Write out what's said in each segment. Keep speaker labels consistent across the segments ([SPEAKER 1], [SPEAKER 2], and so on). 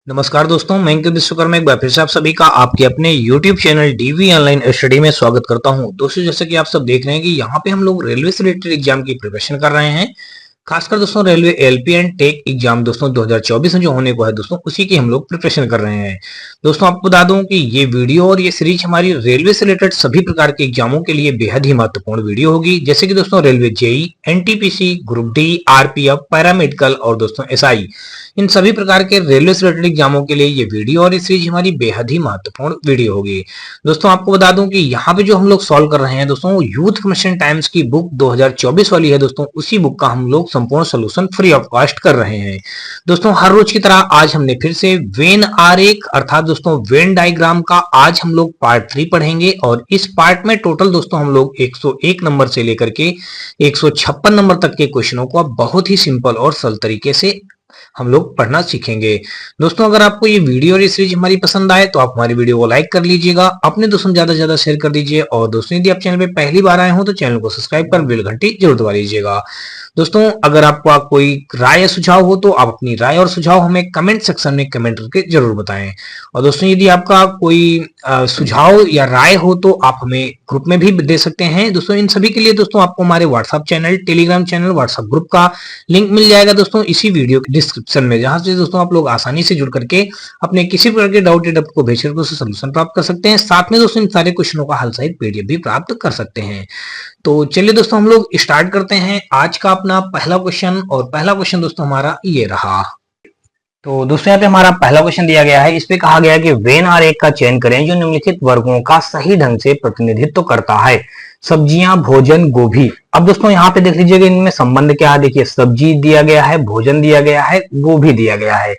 [SPEAKER 1] नमस्कार दोस्तों, मैं अंकित विश्वकर्मा एक बार फिर से आप सभी का आपके अपने YouTube channel DV online study में स्वागत करता हूं। दोस्तों, जैसे कि आप सब देख रहे हैं कि यहाँ पे हम लोग रेलवे से रिलेटेड एग्जाम की प्रिपरेशन कर रहे हैं। खासकर दोस्तों railway LP and tech exam दोस्तों 2024 में जो होने को है दोस्तों, उसी की हम लोग प्रिपरेशन कर रहे हैं। दोस्तों, आपको बता दूं कि ये वीडियो और ये सीरीज हमारी रेलवे से रिलेटेड सभी प्रकार के एग्जामों के लिए बेहद ही महत्वपूर्ण वीडियो होगी। जैसे कि दोस्तों railway JE, NTPC, group D, RPF, paramedical और दोस्तों एसआई, इन सभी प्रकार के रेलवे से रिलेटेड एग्जामों के लिए ये वीडियो और ये सीरीज हमारी बेहद ही महत्वपूर्ण वीडियो होगी। दोस्तों, आपको बता दूं कि यहाँ पे जो हम लोग सॉल्व कर रहे हैं दोस्तों, यूथ कमीशन टाइम्स की बुक 2024 वाली है दोस्तों, उसी बुक का हम लोग संपूर्ण सोल्यूशन फ्री ऑफ कॉस्ट कर रहे हैं। दोस्तों, हर रोज की तरह आज हमने फिर से वेन आरेख अर्थात दोस्तों वेन डायग्राम का आज हम लोग पार्ट 3 पढ़ेंगे और इस पार्ट में टोटल दोस्तों हम लोग 101 नंबर से लेकर के 156 नंबर तक के क्वेश्चनों को अब बहुत ही सिंपल और सरल तरीके से हम लोग पढ़ना सीखेंगे। दोस्तों, अगर आपको ये वीडियो और ये सीरीज हमारी पसंद आए तो आप हमारी वीडियो को लाइक कर लीजिएगा, अपने दोस्तों ज्यादा से ज्यादा शेयर कर दीजिए और दोस्तों यदि आप चैनल पे पहली बार आए हो तो चैनल को सब्सक्राइब कर बेल घंटी जरूर दबा लीजिएगा। दोस्तों, अगर आपको कोई राय या सुझाव हो तो आप अपनी राय और सुझाव हमें कमेंट सेक्शन में कमेंट करके जरूर बताएं। और दोस्तों, यदि आपका कोई सुझाव या राय हो तो आप हमें ग्रुप में भी दे सकते हैं। दोस्तों, इन सभी के लिए दोस्तों आपको हमारे WhatsApp channel, Telegram channel, WhatsApp group का लिंक मिल जाएगा दोस्तों इसी वीडियो के डिस्क्रिप्शन में, जहां से दोस्तों आप लोग आसानी से जुड़ करके अपने किसी प्रकार के डाउट या को भेज करके उससे सोल्यूशन प्राप्त कर सकते हैं। साथ में दोस्तों इन सारे क्वेश्चनों का हल सहित पीडीएफ भी प्राप्त कर सकते हैं। तो चलिए दोस्तों, हम लोग स्टार्ट करते हैं आज का अपना पहला क्वेश्चन। और पहला क्वेश्चन दोस्तों हमारा ये रहा। तो दोस्तों यहाँ पे हमारा पहला क्वेश्चन दिया गया है। इस पे कहा गया है कि वेन आरेख का चयन करें जो निम्नलिखित वर्गों का सही ढंग से प्रतिनिधित्व करता है। सब्जियां, भोजन, गोभी। अब दोस्तों यहाँ पे देख लीजिएगा इनमें संबंध क्या है। देखिए, सब्जी दिया गया है, भोजन दिया गया है, गोभी दिया गया है।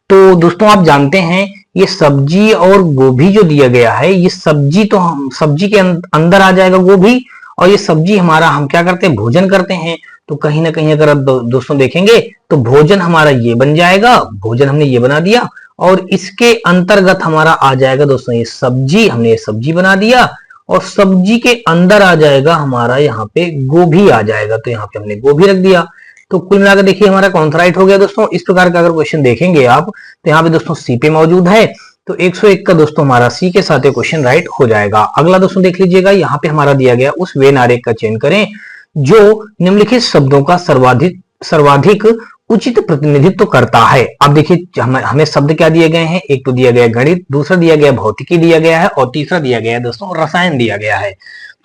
[SPEAKER 1] तो दोस्तों आप जानते हैं ये सब्जी और गोभी जो दिया गया है, ये सब्जी तो हम सब्जी के अंदर आ जाएगा गोभी, और ये सब्जी हमारा हम क्या करते हैं, भोजन करते हैं। तो कहीं ना कहीं अगर आप दोस्तों देखेंगे तो भोजन हमारा ये बन जाएगा, भोजन हमने ये बना दिया, और इसके अंतर्गत हमारा आ जाएगा दोस्तों ये सब्जी, हमने ये सब्जी बना दिया, और सब्जी के अंदर आ जाएगा हमारा यहाँ पे गोभी आ जाएगा, तो यहाँ पे हमने गोभी रख दिया। तो कुल मिलाकर देखिए हमारा कौन सा राइट हो गया दोस्तों। इस प्रकार का अगर क्वेश्चन देखेंगे आप तो यहाँ पे दोस्तों सी पे मौजूद है, तो 101 का दोस्तों हमारा सी के साथ क्वेश्चन राइट हो जाएगा। अगला दोस्तों देख लीजिएगा, यहाँ पे हमारा दिया गया उस वेन आरेख का चयन करें जो निम्नलिखित शब्दों का सर्वाधिक उचित प्रतिनिधित्व करता है। अब देखिए हमें शब्द क्या दिए गए हैं, एक तो दिया गया गणित, दूसरा दिया गया भौतिकी दिया गया है, और तीसरा दिया गया है दोस्तों रसायन दिया गया है।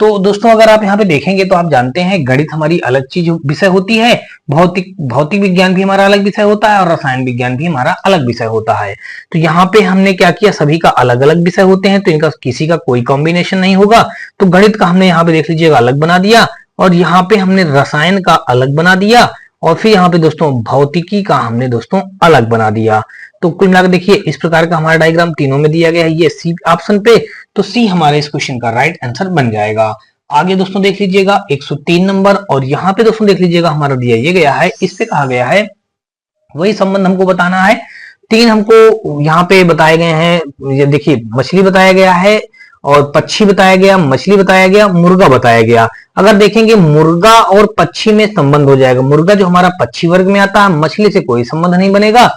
[SPEAKER 1] तो दोस्तों अगर आप यहाँ पे देखेंगे तो आप जानते हैं गणित हमारी अलग चीज विषय होती है, भौतिक विज्ञान भी हमारा अलग विषय होता है, और रसायन विज्ञान भी हमारा अलग विषय होता है। तो यहाँ पे हमने क्या किया, सभी का अलग अलग विषय होते हैं तो इनका किसी का कोई कॉम्बिनेशन नहीं होगा। तो गणित का हमने यहाँ पे देख लीजिएगा अलग बना दिया, और यहाँ पे हमने रसायन का अलग बना दिया, और फिर यहाँ पे दोस्तों भौतिकी का हमने दोस्तों अलग बना दिया। तो कुल मिलाकर देखिए इस प्रकार का हमारा डायग्राम तीनों में दिया गया है, ये सी ऑप्शन पे, तो सी हमारे इस क्वेश्चन का राइट आंसर बन जाएगा। आगे दोस्तों देख लीजिएगा 103 नंबर, और यहाँ पे दोस्तों देख लीजिएगा हमारा दिया ये गया है, इससे कहा गया है वही संबंध हमको बताना है। तीन हमको यहाँ पे बताए गए हैं, ये देखिए मछली बताया गया है, और पक्षी बताया गया, मछली बताया गया, मुर्गा बताया गया। अगर देखेंगे मुर्गा और पक्षी में संबंध हो जाएगा, मुर्गा जो हमारा पक्षी वर्ग में आता है, मछली से कोई संबंध नहीं बनेगा।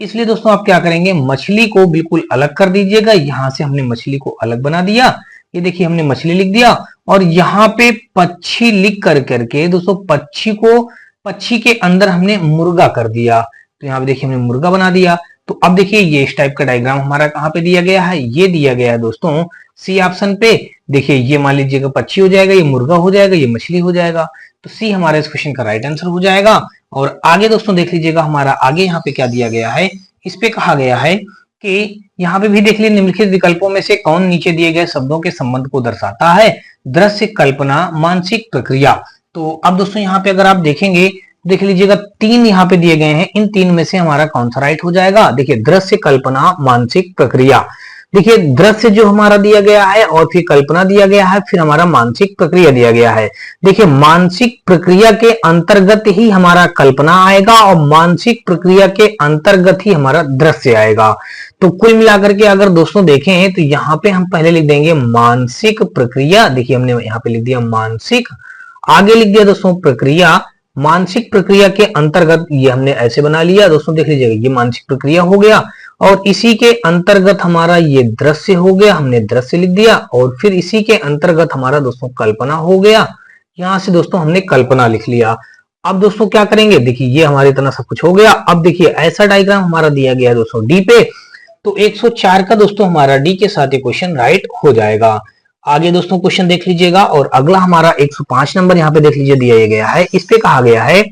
[SPEAKER 1] इसलिए दोस्तों आप क्या करेंगे, मछली को बिल्कुल अलग कर दीजिएगा। यहां से हमने मछली को अलग बना दिया, ये देखिए हमने मछली लिख दिया, और यहाँ पे पक्षी लिख करके दोस्तों पक्षी के अंदर हमने मुर्गा कर दिया। तो यहाँ पे देखिए हमने मुर्गा बना दिया। तो अब देखिए ये इस टाइप का डायग्राम हमारा कहाँ पे दिया गया है, ये दिया गया है दोस्तों सी ऑप्शन पे। देखिए ये मान लीजिएगा पक्षी हो जाएगा, ये मुर्गा हो जाएगा, ये मछली हो जाएगा। तो सी हमारे इस क्वेश्चन का राइट आंसर हो जाएगा। और आगे दोस्तों देख लीजिएगा हमारा आगे यहाँ पे क्या दिया गया है, इस पे कहा गया है कि यहाँ पे भी देख लीजिए निम्नलिखित विकल्पों में से कौन नीचे दिए गए शब्दों के संबंध को दर्शाता है। दृश्य, कल्पना, मानसिक प्रक्रिया। तो अब दोस्तों यहाँ पे अगर आप देखेंगे देख लीजिएगा तीन यहाँ पे दिए गए हैं, इन तीन में से हमारा कौन सा राइट हो जाएगा। देखिए दृश्य, कल्पना, मानसिक प्रक्रिया। देखिए दृश्य जो हमारा दिया गया है, और फिर कल्पना दिया गया है, फिर हमारा मानसिक प्रक्रिया दिया गया है। देखिए मानसिक प्रक्रिया के अंतर्गत ही हमारा कल्पना आएगा, और मानसिक प्रक्रिया के अंतर्गत ही हमारा दृश्य आएगा। तो कुल मिलाकर के अगर दोस्तों देखें तो यहाँ पे हम पहले लिख देंगे मानसिक प्रक्रिया। देखिए हमने यहाँ पे लिख दिया मानसिक, आगे लिख दिया दोस्तों प्रक्रिया। मानसिक प्रक्रिया के अंतर्गत ये हमने ऐसे बना लिया दोस्तों, देख लीजिएगा ये मानसिक प्रक्रिया हो गया। और इसी के अंतर्गत हमारा ये दृश्य हो गया, हमने दृश्य लिख दिया। और फिर इसी के अंतर्गत हमारा दोस्तों कल्पना हो गया, यहां से दोस्तों हमने कल्पना लिख लिया। अब दोस्तों क्या करेंगे, देखिए ये हमारी इतना सब कुछ हो गया। अब देखिए ऐसा डायग्राम हमारा दिया गया है दोस्तों डी पे, तो 104 का दोस्तों हमारा डी के साथ ये क्वेश्चन राइट हो जाएगा। आगे दोस्तों क्वेश्चन देख लीजिएगा, और अगला हमारा 105 नंबर यहाँ पे देख लीजिए दिया गया है। इस पे कहा गया है,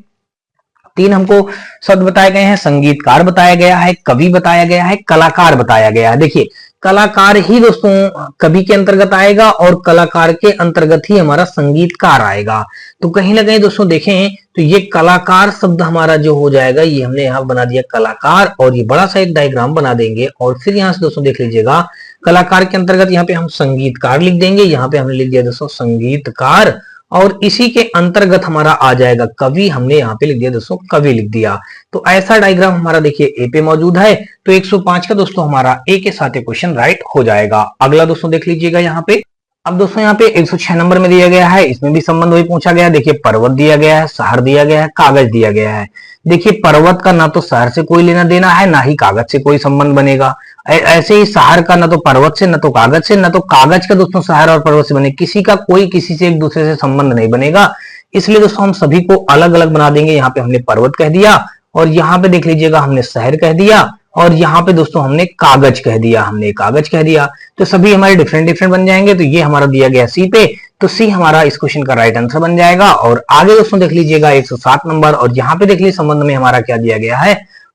[SPEAKER 1] तीन हमको शब्द बताए गए हैं, संगीतकार बताया गया है, कवि बताया गया है, कलाकार बताया गया है। देखिए कलाकार ही दोस्तों कवि के अंतर्गत आएगा और कलाकार के अंतर्गत ही हमारा संगीतकार आएगा। तो कहीं ना कहीं दोस्तों देखें तो ये कलाकार शब्द हमारा जो हो जाएगा, ये हमने यहाँ बना दिया कलाकार, और ये बड़ा सा एक डायग्राम बना देंगे। और फिर यहाँ से दोस्तों देख लीजिएगा, कलाकार के अंतर्गत यहाँ पे हम संगीतकार लिख देंगे, यहाँ पे हमने लिख दिया दोस्तों संगीतकार, और इसी के अंतर्गत हमारा आ जाएगा कवि, हमने यहाँ पे लिख दिया दोस्तों कवि लिख दिया। तो ऐसा डायग्राम हमारा देखिए ए पे मौजूद है। तो 105 का दोस्तों हमारा ए के साथ क्वेश्चन राइट हो जाएगा। अगला दोस्तों देख लीजिएगा यहाँ पे। अब दोस्तों यहाँ पे 106 नंबर में दिया गया है, इसमें भी संबंध वही पूछा गया है। देखिए पर्वत दिया गया है, शहर दिया गया है, कागज दिया गया है। देखिए पर्वत का ना तो शहर से कोई लेना देना है, ना ही कागज से कोई संबंध बनेगा। ऐसे ही शहर का ना तो पर्वत से, ना तो कागज से, ना तो कागज का दोस्तों शहर और पर्वत से बने, किसी का कोई किसी से एक दूसरे से संबंध नहीं बनेगा। इसलिए दोस्तों हम सभी को अलग अलग बना देंगे। यहाँ पे हमने पर्वत कह दिया, और यहाँ पे देख लीजिएगा हमने शहर कह दिया, और यहाँ पे दोस्तों हमने कागज कह दिया, हमने कागज कह दिया। तो सभी हमारे डिफरेंट डिफरेंट बन जाएंगे। तो ये हमारा दिया गया सी पे, तो सी हमारा इस क्वेश्चन का राइट आंसर बन जाएगा। और आगे दोस्तों देख लीजिएगा 107 नंबर, और यहाँ पे देख लीजिए संबंध में हमारा क्या दिया गया है,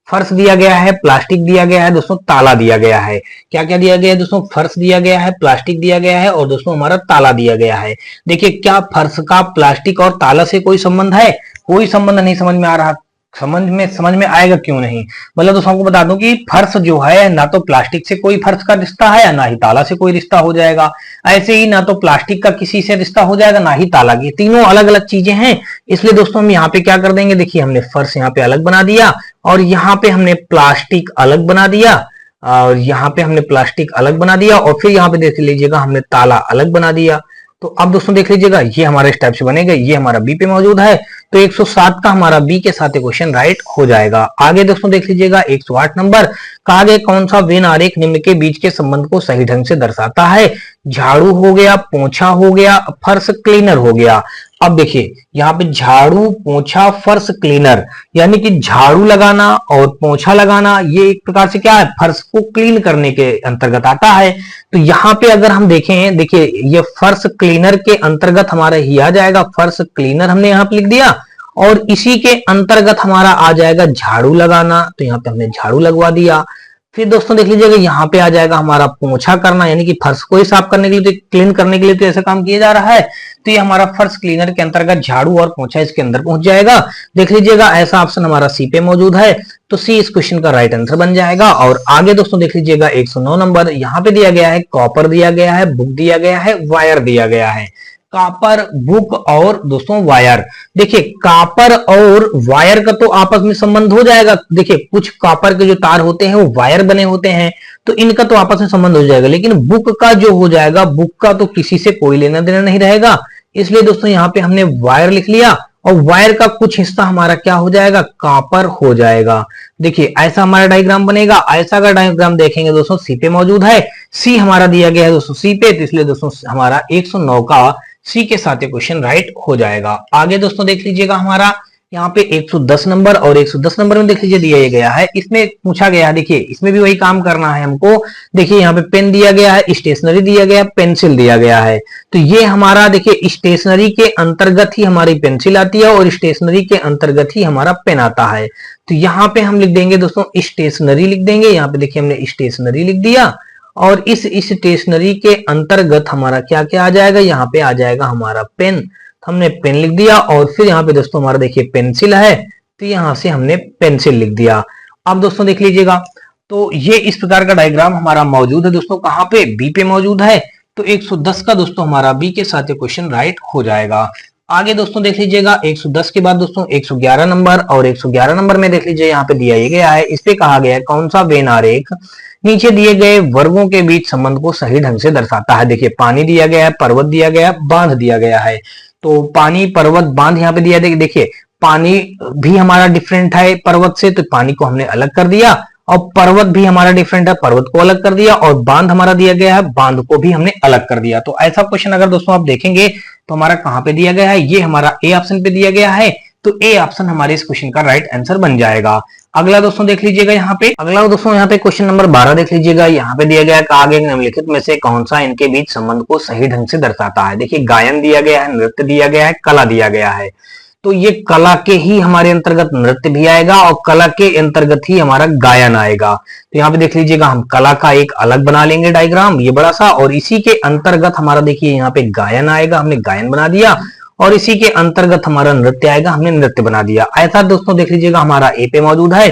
[SPEAKER 1] फर्श दिया गया है, प्लास्टिक दिया गया है, दोस्तों ताला दिया गया है। क्या क्या दिया गया है दोस्तों, फर्श दिया गया है, प्लास्टिक दिया गया है, और दोस्तों हमारा ताला दिया गया है। देखिए क्या फर्श का प्लास्टिक और ताला से कोई संबंध है, कोई संबंध नहीं समझ में आ रहा। समझ में आएगा क्यों नहीं, मतलब दोस्तों आपको बता दूं कि फर्श जो है ना तो प्लास्टिक से कोई फर्श का रिश्ता है, ना ही ताला से कोई रिश्ता हो जाएगा। ऐसे ही ना तो प्लास्टिक का किसी से रिश्ता हो जाएगा, ना ही ताला की, तीनों अलग अलग चीजें हैं। इसलिए दोस्तों हम यहाँ पे क्या कर देंगे, देखिए हमने फर्श यहाँ पे अलग बना दिया, और यहाँ पे हमने प्लास्टिक अलग बना दिया, और यहाँ पे हमने प्लास्टिक अलग बना दिया, और फिर यहाँ पे देख लीजिएगा हमने ताला अलग बना दिया। तो अब दोस्तों देख लीजिएगा ये हमारे इस टाइप से बनेगा, ये हमारा बी पे मौजूद है। तो 107 का हमारा बी के साथ क्वेश्चन राइट हो जाएगा। आगे दोस्तों देख लीजिएगा 108 नंबर, कहा गया कौन सा वेन आरेख निम्न के बीच के संबंध को सही ढंग से दर्शाता है। झाड़ू हो गया, पोछा हो गया, फर्श क्लीनर हो गया। अब देखिए यहाँ पे झाड़ू, पोछा, फर्श क्लीनर, यानी कि झाड़ू लगाना और पोछा लगाना ये एक प्रकार से क्या है, फर्श को क्लीन करने के अंतर्गत आता है। तो यहाँ पे अगर हम देखें, देखिए ये फर्श क्लीनर के अंतर्गत हमारा ही आ जाएगा, फर्श क्लीनर हमने यहाँ पे लिख दिया, और इसी के अंतर्गत हमारा आ जाएगा झाड़ू लगाना, तो यहाँ पे हमने झाड़ू लगवा दिया। फिर दोस्तों देख लीजिएगा यहाँ पे आ जाएगा हमारा पोछा करना, यानी कि फर्श को ही साफ करने के लिए, तो क्लीन करने के लिए तो ऐसा काम किया जा रहा है। तो ये हमारा फर्श क्लीनर के अंतर्गत झाड़ू और पोछा इसके अंदर पहुंच जाएगा। देख लीजिएगा ऐसा ऑप्शन हमारा सी पे मौजूद है, तो सी इस क्वेश्चन का राइट आंसर बन जाएगा। और आगे दोस्तों देख लीजिएगा 109 नंबर, यहाँ पे दिया गया है कॉपर दिया गया है, बुक दिया गया है, वायर दिया गया है। कॉपर, बुक और दोस्तों वायर। देखिए कॉपर और वायर का तो आपस में संबंध हो जाएगा। देखिए कुछ कॉपर के जो तार होते हैं वो वायर बने होते हैं, तो इनका तो आपस में संबंध हो जाएगा। लेकिन बुक का जो हो जाएगा, बुक का तो किसी से कोई लेना देना नहीं रहेगा। इसलिए दोस्तों यहाँ पे हमने वायर लिख लिया, और वायर का कुछ हिस्सा हमारा क्या हो जाएगा, कॉपर हो जाएगा। देखिए ऐसा हमारा डायग्राम बनेगा। ऐसा का डायग्राम देखेंगे दोस्तों सी पे मौजूद है, सी हमारा दिया गया है दोस्तों सी पे, तो इसलिए दोस्तों हमारा 109 का सी के साथ क्वेश्चन राइट हो जाएगा। आगे दोस्तों देख लीजिएगा हमारा यहाँ पे 110 नंबर, और 110 नंबर में देख लीजिए दिया गया है, इसमें पूछा गया है, देखिए इसमें भी वही काम करना है हमको। देखिए यहाँ पे पेन दिया गया है, स्टेशनरी दिया गया, पेंसिल दिया गया है। तो ये हमारा देखिए स्टेशनरी के अंतर्गत ही हमारी पेंसिल आती है, और स्टेशनरी के अंतर्गत ही हमारा पेन आता है। तो यहाँ पे हम लिख देंगे दोस्तों स्टेशनरी लिख देंगे। यहाँ पे देखिए हमने स्टेशनरी लिख दिया, और इस स्टेशनरी के अंतर्गत हमारा क्या क्या आ जाएगा, यहाँ पे आ जाएगा हमारा पेन, हमने पेन लिख दिया। और फिर यहाँ पे दोस्तों हमारा देखिए पेंसिल है, तो यहाँ से हमने पेंसिल लिख दिया। अब दोस्तों देख लीजिएगा, तो ये इस प्रकार का डायग्राम हमारा मौजूद है दोस्तों, कहाँ पे, बी पे मौजूद है। तो 110 का दोस्तों हमारा बी के साथ क्वेश्चन राइट हो जाएगा। आगे दोस्तों देख लीजिएगा 110 के बाद दोस्तों 111 नंबर, और 111 नंबर में देख लीजिए यहाँ पे दिया गया है, इस पे कहा गया है कौन सा वेन आरेख नीचे दिए गए वर्गों के बीच संबंध को सही ढंग से दर्शाता है। देखिए पानी दिया गया है, पर्वत दिया गया है, बांध दिया गया है। तो पानी, पर्वत, बांध यहाँ पे दिया। देखिए पानी भी हमारा डिफरेंट है पर्वत से, तो पानी को हमने अलग कर दिया, और पर्वत भी हमारा डिफरेंट है, पर्वत को अलग कर दिया, और बांध हमारा दिया गया है, बांध को भी हमने अलग कर दिया। तो ऐसा क्वेश्चन अगर दोस्तों आप देखेंगे तो हमारा कहां पे दिया गया है, ये हमारा ए ऑप्शन पे दिया गया है। तो ए ऑप्शन हमारे इस क्वेश्चन का राइट आंसर बन जाएगा। अगला दोस्तों देख लीजिएगा यहाँ पे, अगला दोस्तों यहाँ पे क्वेश्चन नंबर 12 देख लीजिएगा। यहाँ पे दिया गया है कहा गया निम्नलिखित में से कौन सा इनके बीच संबंध को सही ढंग से दर्शाता है। देखिए गायन दिया गया है, नृत्य दिया गया है, कला दिया गया है। तो ये कला के ही हमारे अंतर्गत नृत्य भी आएगा और कला के अंतर्गत ही हमारा गायन आएगा। तो यहाँ पे देख लीजिएगा हम कला का एक अलग बना लेंगे डायग्राम ये बड़ा सा, और इसी के अंतर्गत हमारा देखिए यहाँ पे गायन आएगा, हमने गायन बना दिया, और इसी के अंतर्गत हमारा नृत्य आएगा, हमने नृत्य बना दिया। ऐसा दोस्तों देख लीजिएगा हमारा ए पे मौजूद है।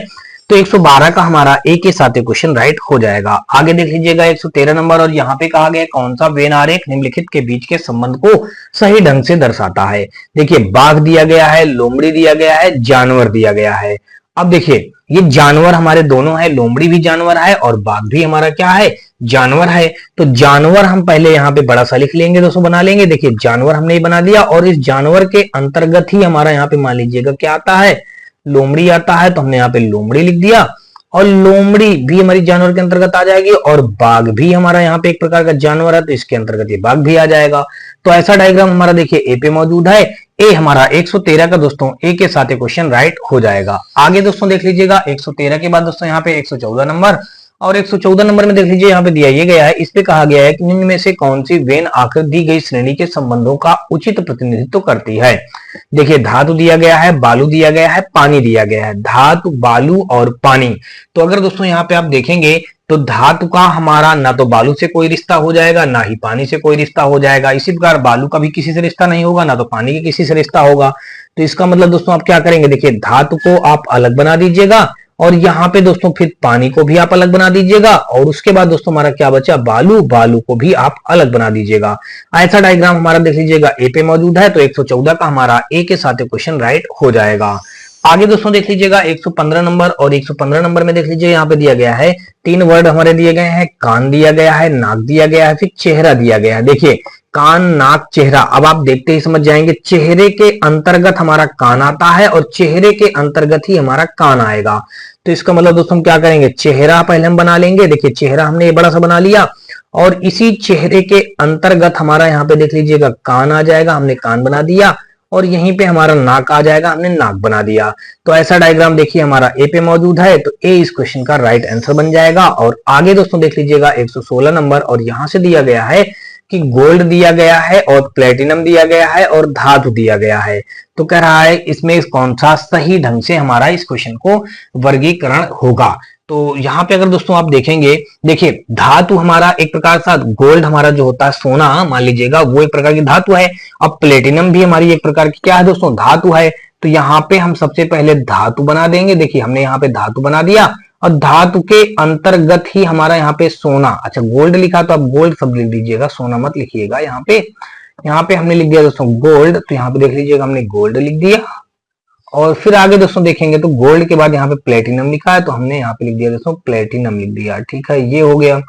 [SPEAKER 1] तो 112 का हमारा ए के साथ क्वेश्चन राइट हो जाएगा। आगे देख लीजिएगा 113 नंबर, और यहाँ पे कहा गया कौन सा वेन आरेख निम्नलिखित के बीच के संबंध को सही ढंग से दर्शाता है। देखिए बाघ दिया गया है, लोमड़ी दिया गया है, जानवर दिया गया है। अब देखिए ये जानवर हमारे दोनों है, लोमड़ी भी जानवर है और बाघ भी हमारा क्या है, जानवर है। तो जानवर हम पहले यहाँ पे बड़ा सा लिख लेंगे दोस्तों, बना लेंगे। देखिए जानवर हमने बना दिया, और इस जानवर के अंतर्गत ही हमारा यहाँ पे मान लीजिएगा क्या आता है, लोमड़ी आता है। तो हमने यहाँ पे लोमड़ी लिख दिया, और लोमड़ी भी हमारी जानवर के अंतर्गत आ जाएगी, और बाघ भी हमारा यहाँ पे एक प्रकार का जानवर है, तो इसके अंतर्गत ये बाघ भी आ जाएगा। तो ऐसा डायग्राम हमारा देखिए ए पे मौजूद है। ए हमारा 113 का दोस्तों ए के साथ क्वेश्चन राइट हो जाएगा। आगे दोस्तों देख लीजिएगा 113 के बाद दोस्तों यहाँ पे 114 नंबर, और 114 नंबर में देख लीजिए यहाँ पे दिया ये गया है, इस पे कहा गया है कि निम्न में से कौन सी वेन आकर दी गई श्रेणी के संबंधों का उचित प्रतिनिधित्व करती है। देखिए धातु दिया गया है, बालू दिया गया है, पानी दिया गया है, धातु बालू और पानी। तो अगर दोस्तों यहाँ पे आप देखेंगे तो धातु का हमारा ना तो बालू से कोई रिश्ता हो जाएगा, ना ही पानी से कोई रिश्ता हो जाएगा। इसी प्रकार बालू का भी किसी से रिश्ता नहीं होगा, ना तो पानी के किसी से रिश्ता होगा। तो इसका मतलब दोस्तों आप क्या करेंगे, देखिए धातु को आप अलग बना दीजिएगा, और यहाँ पे दोस्तों फिर पानी को भी आप अलग बना दीजिएगा, और उसके बाद दोस्तों हमारा क्या बचा, बालू, बालू को भी आप अलग बना दीजिएगा। ऐसा डायग्राम हमारा देख लीजिएगा ए पे मौजूद है। तो 114 का हमारा ए के साथ क्वेश्चन राइट हो जाएगा। आगे दोस्तों देख लीजिएगा 115 नंबर, और 115 नंबर में देख लीजिए यहाँ पे दिया गया है 3 वर्ड हमारे दिए गए हैं, कान दिया गया है, नाक दिया गया है, फिर चेहरा दिया गया है। देखिए कान, नाक, चेहरा, अब आप देखते ही समझ जाएंगे, चेहरे के अंतर्गत हमारा कान आता है और चेहरे के अंतर्गत ही हमारा कान आएगा। तो इसका मतलब दोस्तों हम क्या करेंगे, चेहरा पहले हम बना लेंगे। देखिए चेहरा हमने ये बड़ा सा बना लिया, और इसी चेहरे के अंतर्गत हमारा यहाँ पे देख लीजिएगा कान आ जाएगा, हमने कान बना दिया, और यहीं पे हमारा नाक आ जाएगा, हमने नाक बना दिया। तो ऐसा डायग्राम देखिए हमारा ए पे मौजूद है। तो ए इस क्वेश्चन का राइट आंसर बन जाएगा। और आगे दोस्तों देख लीजिएगा 116 नंबर, और यहां से दिया गया है कि गोल्ड दिया गया है, और प्लेटिनम दिया गया है, और धातु दिया गया है। तो कह रहा है इसमें कौन सा सही ढंग से हमारा इस क्वेश्चन को वर्गीकरण होगा। तो यहाँ पे अगर दोस्तों आप देखेंगे, देखिए धातु हमारा एक प्रकार सा, गोल्ड हमारा जो होता है सोना मान लीजिएगा, वो एक प्रकार की धातु है। अब प्लेटिनम भी हमारी एक प्रकार की क्या है दोस्तों, धातु है। तो यहाँ पे हम सबसे पहले धातु बना देंगे। देखिए हमने यहाँ पे धातु बना दिया, और धातु के अंतर्गत ही हमारा यहाँ पे सोना, अच्छा गोल्ड लिखा तो आप गोल्ड सब लिख दीजिएगा, सोना मत लिखिएगा। यहाँ पे हमने लिख दिया दोस्तों गोल्ड, तो यहाँ पे देख लीजिएगा हमने गोल्ड लिख दिया। और फिर आगे दोस्तों देखेंगे तो गोल्ड के बाद यहाँ पे प्लेटिनम लिखा है, तो हमने यहाँ पे लिख दिया दोस्तों प्लेटिनम लिख दिया। ठीक है, ये हो गया।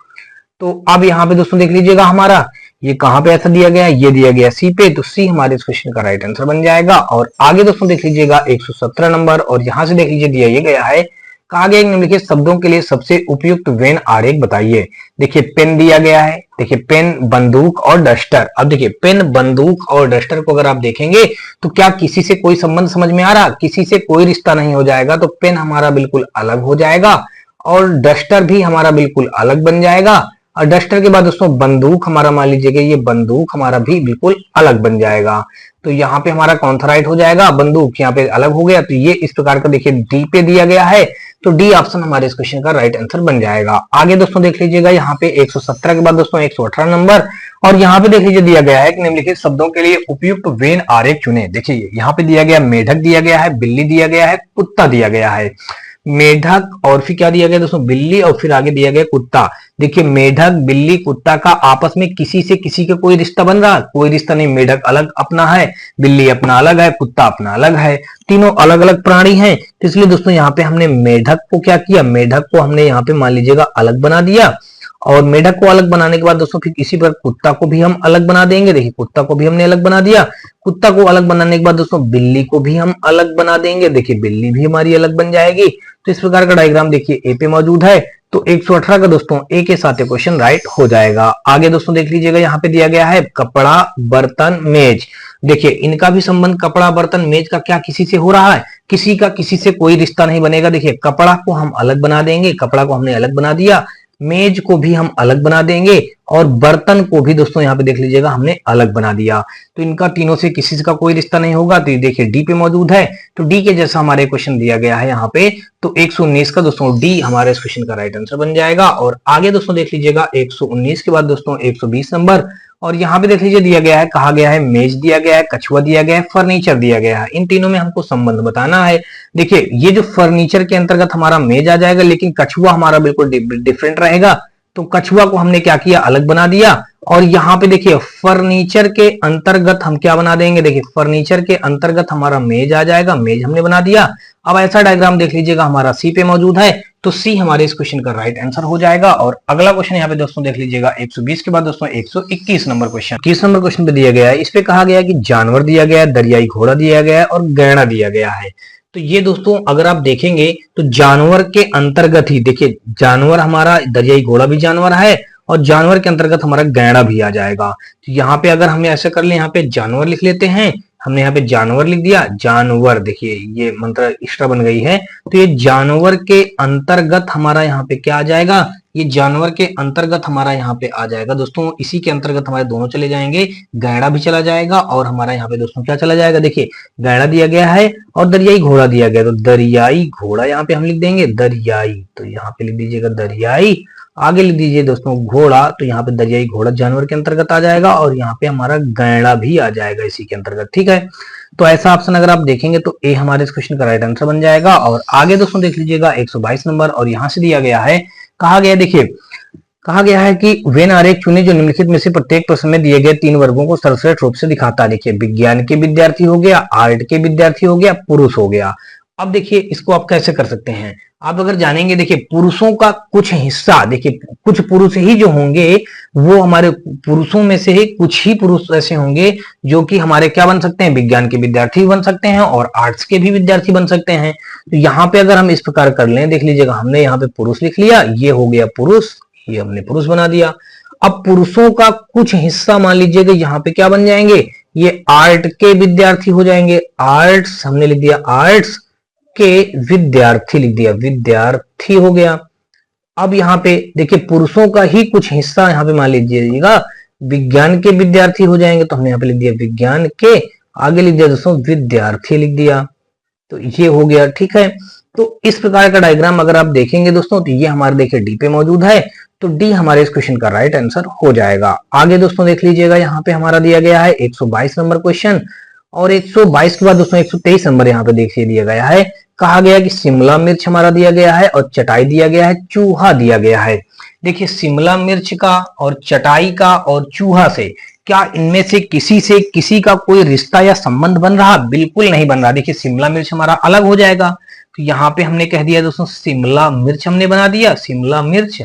[SPEAKER 1] तो अब यहाँ पे दोस्तों देख लीजिएगा हमारा ये कहाँ पे ऐसा दिया गया है, ये दिया गया सी पे। तो सी हमारे इस क्वेश्चन का राइट आंसर बन जाएगा। और आगे दोस्तों देख लीजिएगा 117 नंबर, और यहाँ से देख लीजिए दिया ये गया है, कहा गया निम्नलिखित शब्दों के लिए सबसे उपयुक्त वेन आरेख बताइए। देखिए पेन दिया गया है, देखिए पेन, बंदूक और डस्टर। अब देखिए पेन, बंदूक और डस्टर को अगर आप देखेंगे तो क्या किसी से कोई संबंध समझ में आ रहा, किसी से कोई रिश्ता नहीं हो जाएगा। तो पेन हमारा बिल्कुल अलग हो जाएगा, और डस्टर भी हमारा बिल्कुल अलग बन जाएगा। और डस्टर के बाद दोस्तों बंदूक हमारा मान लीजिएगा, ये बंदूक हमारा भी बिल्कुल अलग बन जाएगा। तो यहाँ पे हमारा कौन सा राइट हो जाएगा, बंदूक यहाँ पे अलग हो गया। तो ये इस प्रकार का देखिए डी पे दिया गया है, तो डी ऑप्शन हमारे इस क्वेश्चन का राइट आंसर बन जाएगा। आगे दोस्तों देख लीजिएगा यहाँ पे 117 के बाद दोस्तों 118 नंबर, और यहाँ पे देख लीजिए दिया गया है कि निम्नलिखित शब्दों के लिए उपयुक्त वेन आरेख चुने। देखिए यहाँ पे दिया गया मेढक दिया गया है, बिल्ली दिया गया है, कुत्ता दिया गया है। मेढक और फिर क्या दिया गया दोस्तों, बिल्ली, और फिर आगे दिया गया कुत्ता। देखिए मेढक, बिल्ली, कुत्ता का आपस में किसी से किसी का कोई रिश्ता बन रहा, कोई रिश्ता नहीं। मेढक अलग अपना है, बिल्ली अपना अलग है, कुत्ता अपना अलग है, तीनों अलग अलग प्राणी हैं। तो इसलिए दोस्तों यहाँ पे हमने मेढक को क्या किया, मेढक को हमने यहाँ पे मान लीजिएगा अलग बना दिया, और मेढक को अलग बनाने के बाद दोस्तों फिर इसी पर कुत्ता को भी हम अलग बना देंगे। देखिए कुत्ता को भी हमने अलग बना दिया। कुत्ता को अलग बनाने के बाद दोस्तों बिल्ली को भी हम अलग बना देंगे। देखिए बिल्ली भी हमारी अलग बन जाएगी। तो इस प्रकार का डायग्राम देखिए ए पे मौजूद है। तो 118 का दोस्तों ए के साथ क्वेश्चन राइट हो जाएगा। आगे दोस्तों देख लीजिएगा, यहाँ पे दिया गया है कपड़ा बर्तन मेज। देखिए इनका भी संबंध कपड़ा बर्तन मेज का क्या किसी से हो रहा है? किसी का किसी से कोई रिश्ता नहीं बनेगा। देखिए कपड़ा को हम अलग बना देंगे, कपड़ा को हमने अलग बना दिया। मेज को भी हम अलग बना देंगे और बर्तन को भी दोस्तों यहाँ पे देख लीजिएगा हमने अलग बना दिया। तो इनका तीनों से किसी का कोई रिश्ता नहीं होगा। तो ये देखिए डी पे मौजूद है। तो डी के जैसा हमारे क्वेश्चन दिया गया है यहाँ पे। तो 119 का दोस्तों डी हमारे इस क्वेश्चन का राइट आंसर बन जाएगा। और आगे दोस्तों देख लीजिएगा 119 के बाद दोस्तों 120 नंबर। और यहाँ पे देख लीजिए दिया गया है, कहा गया है मेज दिया गया है, कछुआ दिया गया है, फर्नीचर दिया गया है। इन तीनों में हमको संबंध बताना है। देखिए ये जो फर्नीचर के अंतर्गत हमारा मेज आ जाएगा, लेकिन कछुआ हमारा बिल्कुल डिफरेंट रहेगा। तो कछुआ को हमने क्या किया, अलग बना दिया। और यहाँ पे देखिए फर्नीचर के अंतर्गत हम क्या बना देंगे, देखिए फर्नीचर के अंतर्गत हमारा मेज आ जाएगा, मेज हमने बना दिया। अब ऐसा डायग्राम देख लीजिएगा हमारा सी पे मौजूद है। तो सी हमारे इस क्वेश्चन का राइट आंसर हो जाएगा। और अगला क्वेश्चन यहाँ पे दोस्तों देख लीजिएगा 120 के बाद दोस्तों 121 नंबर क्वेश्चन। 21 नंबर क्वेश्चन पे दिया गया है, इस पे कहा गया है कि जानवर दिया गया है, दरियाई घोड़ा दिया गया है और गैंडा दिया गया है। तो ये दोस्तों अगर आप देखेंगे तो जानवर के अंतर्गत ही, देखिए जानवर हमारा दरियाई घोड़ा भी जानवर है और जानवर के अंतर्गत हमारा गैंडा भी आ जाएगा। तो यहाँ पे अगर हमें ऐसे कर ले, यहाँ पे जानवर लिख लेते हैं। हमने यहाँ पे जानवर लिख दिया, जानवर। देखिए ये मंत्र इष्टा बन गई है। तो ये जानवर के अंतर्गत हमारा यहाँ पे क्या आ जाएगा, ये जानवर के अंतर्गत हमारा यहाँ पे आ जाएगा दोस्तों। इसी के अंतर्गत हमारे दोनों चले जाएंगे, गैंडा भी चला जाएगा और हमारा यहाँ पे दोस्तों क्या चला जाएगा, देखिए गैंडा दिया गया है और दरियाई घोड़ा दिया गया। तो दरियाई घोड़ा यहाँ पे हम लिख देंगे दरियाई। तो यहाँ पे लिख दीजिएगा दरियाई। आगे लिख दीजिए दोस्तों घोड़ा। तो यहाँ पे दरियाई घोड़ा जानवर के अंतर्गत आ जाएगा और यहाँ पे हमारा गैंडा भी आ जाएगा इसी के अंतर्गत। ठीक है, तो ऐसा ऑप्शन अगर आप देखेंगे तो ए हमारे इस क्वेश्चन का राइट आंसर बन जाएगा। और आगे दोस्तों देख लीजिएगा 122 नंबर। और यहाँ से दिया गया है, कहा गया देखिए, कहा गया है कि वेन आरेख चुने जो निम्नलिखित में से प्रत्येक प्रश्न में दिए गए 3 वर्गों को सर्वश्रेष्ठ रूप से दिखाता है। देखिए विज्ञान के विद्यार्थी हो गया, आर्ट के विद्यार्थी हो गया, पुरुष हो गया। अब देखिए इसको आप कैसे कर सकते हैं, आप अगर जानेंगे, देखिए पुरुषों का कुछ हिस्सा, देखिए कुछ पुरुष ही जो होंगे वो हमारे पुरुषों में से ही कुछ ही पुरुष ऐसे होंगे जो कि हमारे क्या बन सकते हैं, विज्ञान के विद्यार्थी भी बन सकते हैं और आर्ट्स के भी विद्यार्थी बन सकते हैं। तो यहाँ पे अगर हम इस प्रकार कर लें, देख लीजिएगा हमने यहाँ पे पुरुष लिख लिया, ये हो गया पुरुष, ये हमने पुरुष बना दिया। अब पुरुषों का कुछ हिस्सा मान लीजिएगा यहाँ पे क्या बन जाएंगे, ये आर्ट के विद्यार्थी हो जाएंगे। आर्ट्स हमने लिख दिया, आर्ट्स के विद्यार्थी लिख दिया, विद्यार्थी हो गया। अब यहाँ पे देखिए पुरुषों का ही कुछ हिस्सा यहाँ पे मान लीजिएगा विज्ञान के विद्यार्थी हो जाएंगे। तो हमने यहाँ पे लिख दिया विज्ञान के, आगे लिख दिया दोस्तों विद्यार्थी लिख दिया। तो ये हो गया। ठीक है, तो इस प्रकार का डायग्राम अगर आप देखेंगे दोस्तों तो ये हमारे देखिए डी पे मौजूद है। तो डी हमारे इस क्वेश्चन का राइट आंसर हो जाएगा। आगे दोस्तों देख लीजिएगा यहाँ पे हमारा दिया गया है 122 नंबर क्वेश्चन। और 122 के बाद दोस्तों 123 नंबर यहाँ पे देखिए दिया गया है, कहा गया कि शिमला मिर्च हमारा दिया गया है और चटाई दिया गया है, चूहा दिया गया है। देखिए शिमला मिर्च का और चटाई का और चूहा से क्या इनमें से किसी का कोई रिश्ता या संबंध बन रहा? बिल्कुल नहीं बन रहा। देखिए शिमला मिर्च हमारा अलग हो जाएगा। तो यहाँ पे हमने कह दिया दोस्तों शिमला मिर्च हमने बना दिया, शिमला मिर्च।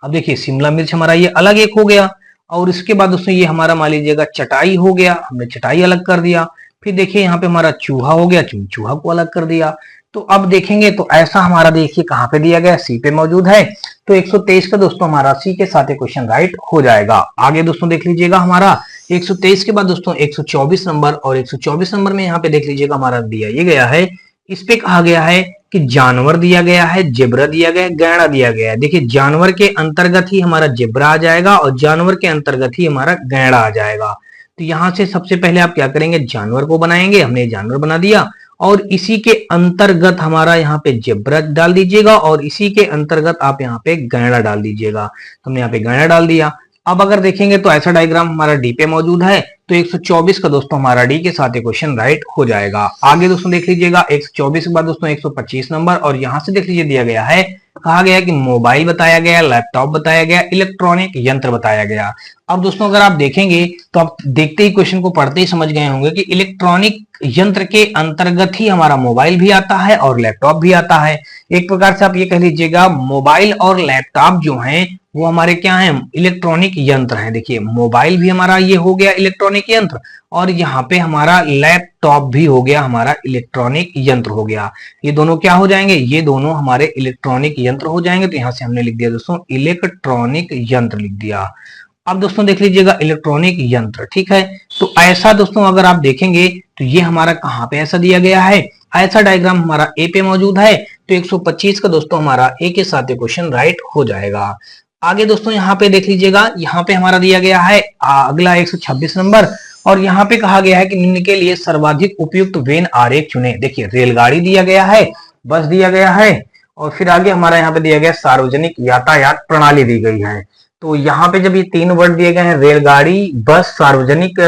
[SPEAKER 1] अब देखिए शिमला मिर्च हमारा ये अलग एक हो गया। और इसके बाद दोस्तों ये हमारा मान लीजिएगा चटाई हो गया, हमने चटाई अलग कर दिया। फिर देखिए यहाँ पे हमारा चूहा हो गया, चूहा को अलग कर दिया। तो अब देखेंगे तो ऐसा हमारा देखिए कहाँ पे दिया गया, सी पे मौजूद है। तो 123 का दोस्तों हमारा सी के साथ क्वेश्चन राइट हो जाएगा। आगे दोस्तों देख लीजिएगा हमारा 123 के बाद दोस्तों 124 नंबर। और 124 नंबर में यहाँ पे देख लीजिएगा हमारा दिया ये गया है, इस पे कहा गया है कि जानवर दिया गया है, जेब्रा दिया गया है, गैंडा दिया गया है। देखिए जानवर के अंतर्गत ही हमारा जेब्रा आ जाएगा और जानवर के अंतर्गत ही हमारा गैंडा आ जाएगा। तो यहां से सबसे पहले आप क्या करेंगे, जानवर को बनाएंगे, हमने जानवर बना दिया। और इसी के अंतर्गत हमारा यहाँ पे जेब्रा डाल दीजिएगा और इसी के अंतर्गत आप यहाँ पे गैंडा डाल दीजिएगा। हमने यहाँ पे गैंडा डाल दिया। अब अगर देखेंगे तो ऐसा डायग्राम हमारा डी पे मौजूद है। तो 124 का दोस्तों हमारा डी के साथ क्वेश्चन राइट हो जाएगा। आगे दोस्तों देख लीजिएगा 124 के बाद दोस्तों 125 नंबर। और यहां से देख लीजिए दिया गया है, कहा गया कि मोबाइल बताया गया, लैपटॉप बताया गया, इलेक्ट्रॉनिक यंत्र बताया गया। अब दोस्तों अगर आप देखेंगे तो आप देखते ही क्वेश्चन को पढ़ते ही समझ गए होंगे कि इलेक्ट्रॉनिक यंत्र के अंतर्गत ही हमारा मोबाइल भी आता है और लैपटॉप भी आता है। एक प्रकार से आप ये कह लीजिएगा मोबाइल और लैपटॉप जो हैं वो हमारे क्या हैं, इलेक्ट्रॉनिक यंत्र हैं। देखिए मोबाइल भी हमारा ये हो गया इलेक्ट्रॉनिक यंत्र, और यहाँ पे हमारा लैपटॉप भी हो गया हमारा इलेक्ट्रॉनिक यंत्र हो गया। ये दोनों क्या हो जाएंगे, ये दोनों हमारे इलेक्ट्रॉनिक यंत्र हो जाएंगे। तो यहाँ से हमने लिख दिया दोस्तों इलेक्ट्रॉनिक यंत्र लिख दिया। अब दोस्तों देख लीजिएगा इलेक्ट्रॉनिक यंत्र, ठीक है। तो ऐसा दोस्तों अगर आप देखेंगे तो ये हमारा कहाँ पे ऐसा दिया गया है, ऐसा डायग्राम हमारा ए पे मौजूद है। तो 125 का दोस्तों हमारा ए के साथ ये क्वेश्चन राइट हो जाएगा। आगे दोस्तों यहाँ पे देख लीजिएगा, यहाँ पे हमारा दिया गया है अगला 126 नंबर, और यहाँ पे कहा गया है कि निम्न के लिए सर्वाधिक उपयुक्त वेन आरेख चुने। देखिए रेलगाड़ी दिया गया है, बस दिया गया है, और फिर आगे हमारा यहाँ पे दिया गया सार्वजनिक यातायात प्रणाली दी गई है। तो यहाँ पे जब ये तीन वर्ड दिए गए हैं, रेलगाड़ी, बस, सार्वजनिक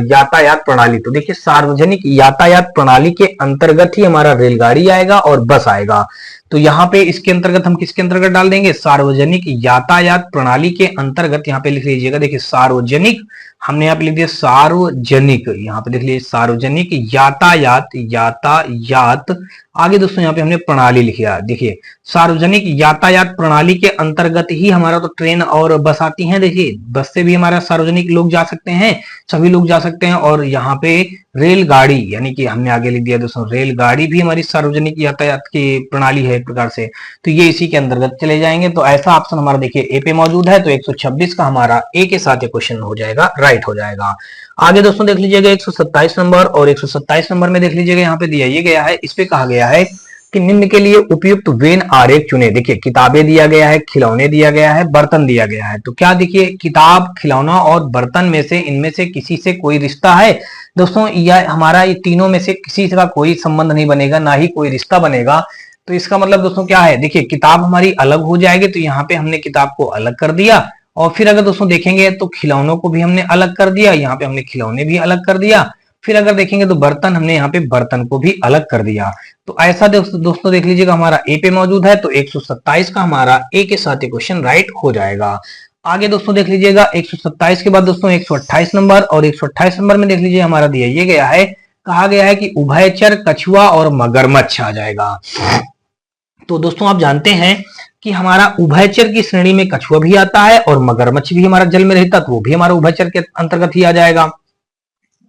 [SPEAKER 1] यातायात प्रणाली, तो देखिए सार्वजनिक यातायात प्रणाली के अंतर्गत ही हमारा रेलगाड़ी आएगा और बस आएगा। तो यहाँ पे इसके अंतर्गत हम किसके अंतर्गत डाल देंगे, सार्वजनिक यातायात प्रणाली के अंतर्गत यहाँ पे लिख लीजिएगा। देखिए सार्वजनिक, हमने यहाँ पे लिख दिया सार्वजनिक, यहाँ पे देख लीजिए सार्वजनिक यातायात, यातायात, आगे दोस्तों यहाँ पे हमने प्रणाली लिखा। देखिए सार्वजनिक यातायात प्रणाली के अंतर्गत ही हमारा तो ट्रेन और बस आती हैं। देखिए बस से भी हमारा सार्वजनिक लोग जा सकते हैं, सभी लोग जा सकते हैं, और यहाँ पे रेलगाड़ी यानी कि हमने आगे लिख दिया दोस्तों रेलगाड़ी भी हमारी सार्वजनिक यातायात की प्रणाली है एक प्रकार से। तो ये इसी के अंतर्गत चले जाएंगे। तो ऐसा ऑप्शन हमारा देखिए ए पे मौजूद है। तो 126 का हमारा ए के साथ ये क्वेश्चन हो जाएगा, राइट हो जाएगा। आगे दोस्तों देख लीजिएगा 127 नंबर, और 127 नंबर में देख लीजिएगा यहाँ पे दिया ये गया है, इस पे कहा गया है कि निम्न के लिए उपयुक्त वेन आरेख चुने। देखिए किताबें दिया गया है, खिलौने दिया गया है, बर्तन दिया गया है। तो क्या देखिए किताब, खिलौना और बर्तन में से इनमें से किसी से कोई रिश्ता है दोस्तों, या हमारा ये तीनों में से किसी का कोई संबंध नहीं बनेगा, ना ही कोई रिश्ता बनेगा। तो इसका मतलब दोस्तों क्या है, देखिए किताब हमारी अलग हो जाएगी, तो यहाँ पे हमने किताब को अलग कर दिया। और फिर अगर दोस्तों देखेंगे तो खिलौनों को भी हमने अलग कर दिया, यहाँ पे हमने खिलौने भी अलग कर दिया। फिर अगर देखेंगे तो बर्तन, हमने यहाँ पे बर्तन को भी अलग कर दिया। तो ऐसा दोस्तों देख लीजिएगा हमारा ए पे मौजूद है। तो 127 का हमारा ए के साथ क्वेश्चन राइट हो जाएगा। आगे दोस्तों देख लीजिएगा 127 के बाद दोस्तों 128 नंबर, और 128 नंबर में देख लीजिए हमारा दिया ये गया है, कहा गया है कि उभयचर कछुआ और मगरमच्छ आ जाएगा। तो दोस्तों आप जानते हैं कि हमारा उभयचर की श्रेणी में कछुआ भी आता है और मगरमच्छ भी हमारा जल में रहता, तो वो भी हमारा उभयचर के अंतर्गत ही आ जाएगा।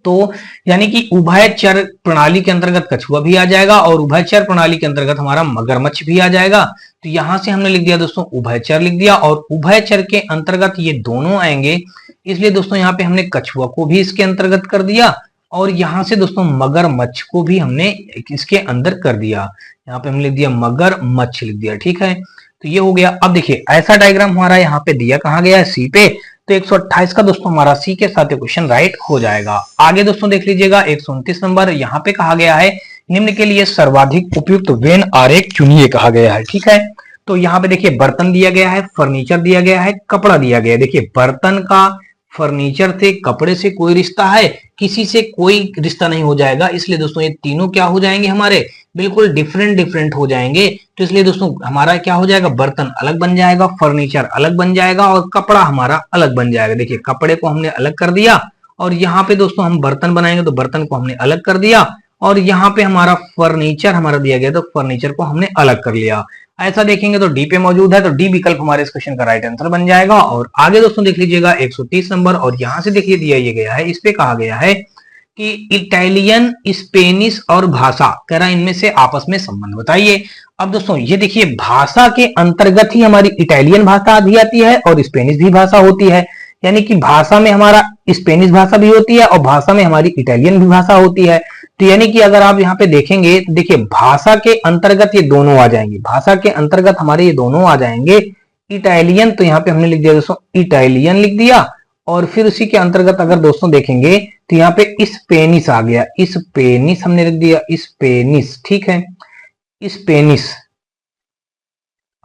[SPEAKER 1] तो यानी कि उभयचर प्रणाली के अंतर्गत कछुआ भी आ जाएगा और उभयचर प्रणाली के अंतर्गत हमारा मगरमच्छ भी आ जाएगा। तो यहां से हमने लिख दिया दोस्तों उभयचर लिख दिया, और उभयचर के अंतर्गत ये दोनों आएंगे, इसलिए दोस्तों यहाँ पे हमने कछुआ को भी इसके अंतर्गत कर दिया, और यहां से दोस्तों मगरमच्छ को भी हमने इसके अंदर कर दिया। यहाँ पे हमने लिख दिया मगरमच्छ लिख दिया, ठीक है। तो ये हो गया। अब देखिए ऐसा डायग्राम हमारा यहाँ पे दिया कहाँ गया है, सी पे। तो 128 का दोस्तों हमारा सी के साथ क्वेश्चन राइट हो जाएगा। आगे दोस्तों देख लीजिएगा 129 नंबर, यहाँ पे कहा गया है निम्न के लिए सर्वाधिक उपयुक्त वेन आरेख चुनिए कहा गया है, ठीक है। तो यहाँ पे देखिए बर्तन दिया गया है, फर्नीचर दिया गया है, कपड़ा दिया गया है। देखिए बर्तन का, फर्नीचर से, कपड़े से कोई रिश्ता है, किसी से कोई रिश्ता नहीं हो जाएगा, इसलिए दोस्तों ये तीनों क्या हो जाएंगे, हमारे बिल्कुल डिफरेंट हो जाएंगे। तो इसलिए दोस्तों हमारा क्या हो जाएगा, बर्तन अलग बन जाएगा, फर्नीचर अलग बन जाएगा, और कपड़ा हमारा अलग बन जाएगा। देखिए कपड़े को हमने अलग कर दिया, और यहाँ पे दोस्तों हम बर्तन बनाएंगे तो बर्तन को हमने अलग कर दिया, और यहाँ पे हमारा फर्नीचर हमारा दिया गया तो फर्नीचर को हमने अलग कर लिया। ऐसा देखेंगे तो डी पे मौजूद है, तो डी विकल्प हमारे इस क्वेश्चन का राइट आंसर बन जाएगा। और आगे दोस्तों देख लीजिएगा 130 नंबर, और यहां से देखिए दिया ये गया है, इस पे कहा गया है कि इटालियन, स्पेनिश और भाषा, कह रहा है इनमें से आपस में संबंध बताइए। अब दोस्तों ये देखिए भाषा के अंतर्गत ही हमारी इटालियन भाषा आधी आती है और स्पेनिश भी भाषा होती है, यानी कि भाषा में हमारा स्पेनिश भाषा भी होती है और भाषा में हमारी इटालियन भी भाषा होती है। तो यानी कि अगर आप यहाँ पे देखेंगे, देखिए भाषा के अंतर्गत ये दोनों आ जाएंगे, भाषा के अंतर्गत हमारे ये दोनों आ जाएंगे। इटालियन, तो यहाँ पे हमने लिख दिया दोस्तों इटालियन लिख दिया, और फिर उसी के अंतर्गत अगर दोस्तों देखेंगे तो यहाँ पे स्पेनिश आ गया, स्पेनिश हमने लिख दिया, स्पेनिश, ठीक है, स्पेनिश।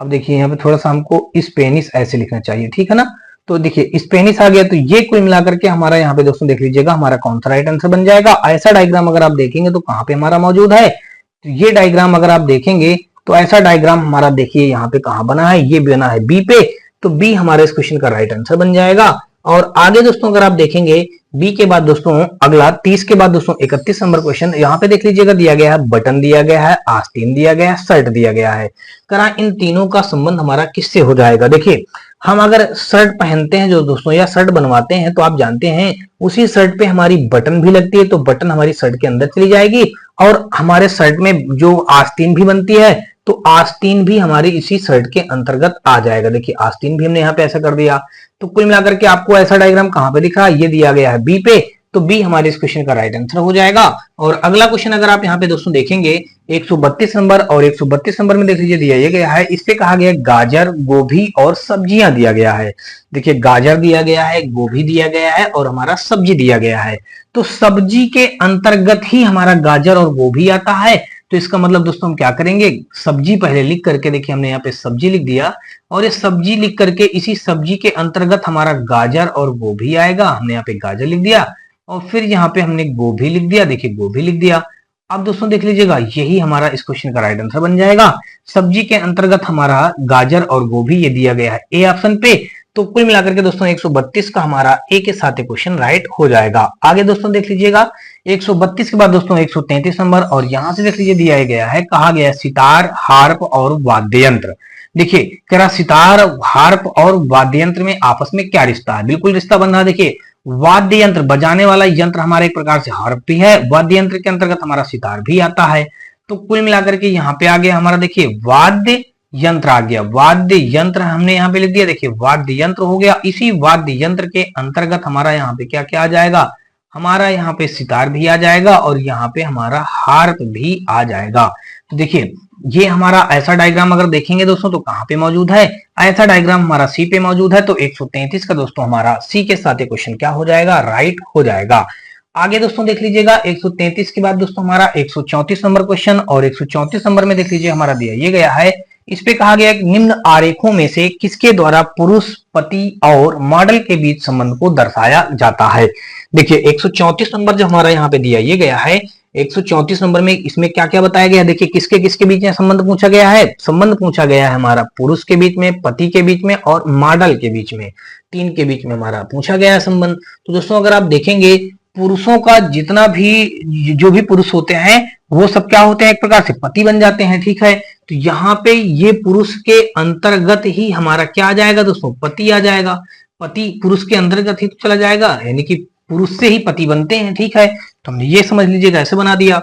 [SPEAKER 1] अब देखिए यहाँ पे थोड़ा सा हमको स्पेनिश ऐसे लिखना चाहिए, ठीक है ना। तो देखिए स्पेनिश आ गया, तो ये कुल मिलाकर के हमारा यहाँ पे दोस्तों देख लीजिएगा हमारा कौन सा राइट आंसर बन जाएगा। ऐसा डायग्राम अगर आप देखेंगे तो कहाँ पे हमारा मौजूद है, तो ये डायग्राम अगर आप देखेंगे तो ऐसा डायग्राम हमारा देखिए यहाँ पे कहाँ बना है, ये बना है बी पे। तो बी हमारे इस क्वेश्चन का राइट आंसर बन जाएगा। और आगे दोस्तों अगर आप देखेंगे बी के बाद दोस्तों अगला 30 के बाद दोस्तों 31 नंबर क्वेश्चन, यहाँ पे देख लीजिएगा दिया गया है बटन दिया गया है, आस्तीन दिया गया है, शर्ट दिया गया है। करा इन तीनों का संबंध हमारा किससे हो जाएगा। देखिए हम अगर शर्ट पहनते हैं जो दोस्तों या शर्ट बनवाते हैं तो आप जानते हैं उसी शर्ट पे हमारी बटन भी लगती है, तो बटन हमारी शर्ट के अंदर चली जाएगी और हमारे शर्ट में जो आस्तीन भी बनती है तो आस्तीन भी हमारी इसी शर्ट के अंतर्गत आ जाएगा। देखिए आस्तीन भी हमने यहाँ पे ऐसा कर दिया। तो कुल मिलाकर के आपको ऐसा डायग्राम कहां पे दिख रहा है, ये दिया गया है बी पे, तो बी हमारे इस क्वेश्चन का राइट आंसर हो जाएगा। और अगला क्वेश्चन अगर आप यहाँ पे दोस्तों देखेंगे 132 नंबर, और 132 नंबर में देख लीजिए दिया ये गया है, इस पे कहा गया गाजर, गोभी और सब्जियां दिया गया है। देखिए गाजर दिया गया है, गोभी दिया गया है और हमारा सब्जी दिया गया है। तो सब्जी के अंतर्गत ही हमारा गाजर और गोभी आता है। तो इसका मतलब दोस्तों हम क्या करेंगे, सब्जी पहले लिख करके, देखिए हमने यहाँ पे सब्जी लिख दिया और ये सब्जी लिख करके इसी सब्जी के अंतर्गत हमारा गाजर और गोभी आएगा। हमने यहाँ पे गाजर लिख दिया और फिर यहाँ पे हमने गोभी लिख दिया, देखिए गोभी लिख दिया। अब दोस्तों देख लीजिएगा यही हमारा इस क्वेश्चन का राइट आंसर बन जाएगा। सब्जी के अंतर्गत हमारा गाजर और गोभी ये दिया गया है ए ऑप्शन पे। तो कुल मिलाकर के दोस्तों 132 का हमारा ए के साथ क्वेश्चन राइट हो जाएगा। आगे दोस्तों देख लीजिएगा 132 के बाद दोस्तों 133 नंबर, और यहां से देख लीजिए दिया गया है, कहा गया है सितार, हार्प और वाद्य यंत्र। देखिए कह रहा सितार, हार्प और वाद्य यंत्र में आपस में क्या रिश्ता है, बिल्कुल रिश्ता बन रहा है। देखिए वाद्य यंत्र, बजाने वाला यंत्र हमारा एक प्रकार से हार्प भी है, वाद्य यंत्र के अंतर्गत हमारा सितार भी आता है। तो कुल मिलाकर के यहाँ पे आ गया हमारा, देखिए वाद्य यंत्र आ गया, वाद्य यंत्र हमने यहाँ पे लिख दिया। देखिए वाद्य यंत्र हो गया, इसी वाद्य यंत्र के अंतर्गत हमारा यहाँ पे क्या क्या आ जाएगा, हमारा यहाँ पे सितार भी आ जाएगा और यहाँ पे हमारा हार्प भी आ जाएगा। तो देखिए ये हमारा ऐसा डायग्राम अगर देखेंगे दोस्तों तो कहां पे मौजूद है, ऐसा डायग्राम हमारा सी पे मौजूद है। तो 133 का दोस्तों हमारा सी के साथ क्वेश्चन क्या हो जाएगा, राइट हो जाएगा। आगे दोस्तों देख लीजिएगा 133 के बाद दोस्तों हमारा 134 नंबर क्वेश्चन, और 134 नंबर में देख लीजिए हमारा दिया ये गया है, इस पे कहा गया निम्न आरेखों में से किसके द्वारा पुरुष, पति और मॉडल के बीच संबंध को दर्शाया जाता है। देखिए 134 नंबर जो हमारा यहाँ पे दिया ये गया है, 134 नंबर में इसमें क्या क्या बताया गया, देखिए किसके किसके बीच में संबंध पूछा गया है, संबंध पूछा गया है हमारा पुरुष के बीच में, पति के बीच में और मॉडल के बीच में, तीन के बीच में हमारा पूछा गया है संबंध। तो दोस्तों अगर आप देखेंगे पुरुषों का जितना भी, जो भी पुरुष होते हैं वो सब क्या होते हैं, एक प्रकार से पति बन जाते हैं, ठीक है। तो यहाँ पे ये पुरुष के अंतर्गत ही हमारा क्या आ जाएगा दोस्तों, पति आ जाएगा। पति पुरुष के अंतर्गत ही तो चला जाएगा, यानी कि पुरुष से ही पति बनते हैं, ठीक है। तो हमने ये समझ लीजिएगा, ऐसे बना दिया।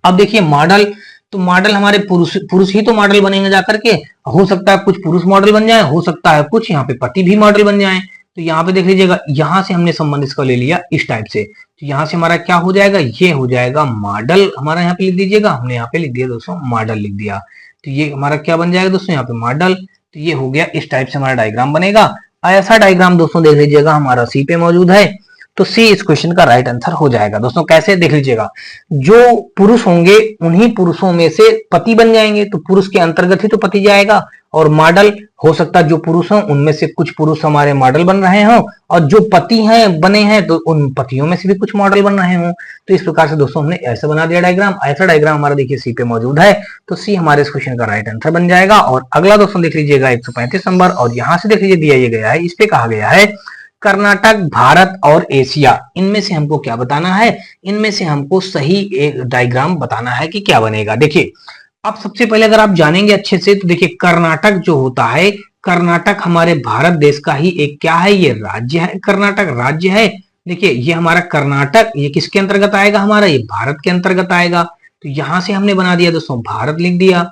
[SPEAKER 1] अब देखिए मॉडल, तो मॉडल हमारे पुरुष ही तो मॉडल बनेंगे जाकर के, हो सकता है कुछ पुरुष मॉडल बन जाए, हो सकता है कुछ यहाँ पे पति भी मॉडल बन जाए। तो यहाँ पे देख लीजिएगा, यहां से हमने संबंध इसका ले लिया इस टाइप से, तो यहाँ से हमारा क्या हो जाएगा, ये हो जाएगा मॉडल, हमारा यहाँ पे लिख दीजिएगा, हमने यहाँ पे लिख दिया दोस्तों मॉडल लिख दिया। तो ये हमारा क्या बन जाएगा दोस्तों, यहाँ पे मॉडल। तो ये हो गया, इस टाइप से हमारा डायग्राम बनेगा। ऐसा डायग्राम दोस्तों देख लीजिएगा हमारा सी पे मौजूद है, तो सी इस क्वेश्चन का राइट आंसर हो जाएगा। दोस्तों कैसे देख लीजिएगा, जो पुरुष होंगे उन्हीं पुरुषों में से पति बन जाएंगे, तो पुरुष के अंतर्गत ही तो पति जाएगा। और मॉडल हो सकता है जो पुरुष हों उनमें से कुछ पुरुष हमारे मॉडल बन रहे हों, और जो पति हैं बने हैं तो उन पतियों में से भी कुछ मॉडल बन रहे हों। तो इस प्रकार से दोस्तों हमने ऐसा बना दिया डायग्राम। ऐसा डायग्राम हमारा देखिए सी पे मौजूद है, तो सी हमारे इस क्वेश्चन का राइट आंसर बन जाएगा। और अगला दोस्तों देख लीजिएगा 135 नंबर, और यहाँ से देख लीजिए दिया ये गया है, इस पे कहा गया है कर्नाटक, भारत और एशिया, इनमें से हमको क्या बताना है, इनमें से हमको सही एक डायग्राम बताना है कि क्या बनेगा। देखिए अब सबसे पहले अगर आप जानेंगे अच्छे से तो देखिए कर्नाटक जो होता है, कर्नाटक हमारे भारत देश का ही एक क्या है, ये राज्य है, कर्नाटक राज्य है। देखिए ये हमारा कर्नाटक, ये किसके अंतर्गत आएगा, हमारा ये भारत के अंतर्गत आएगा। तो यहां से हमने बना दिया दोस्तों भारत लिख दिया।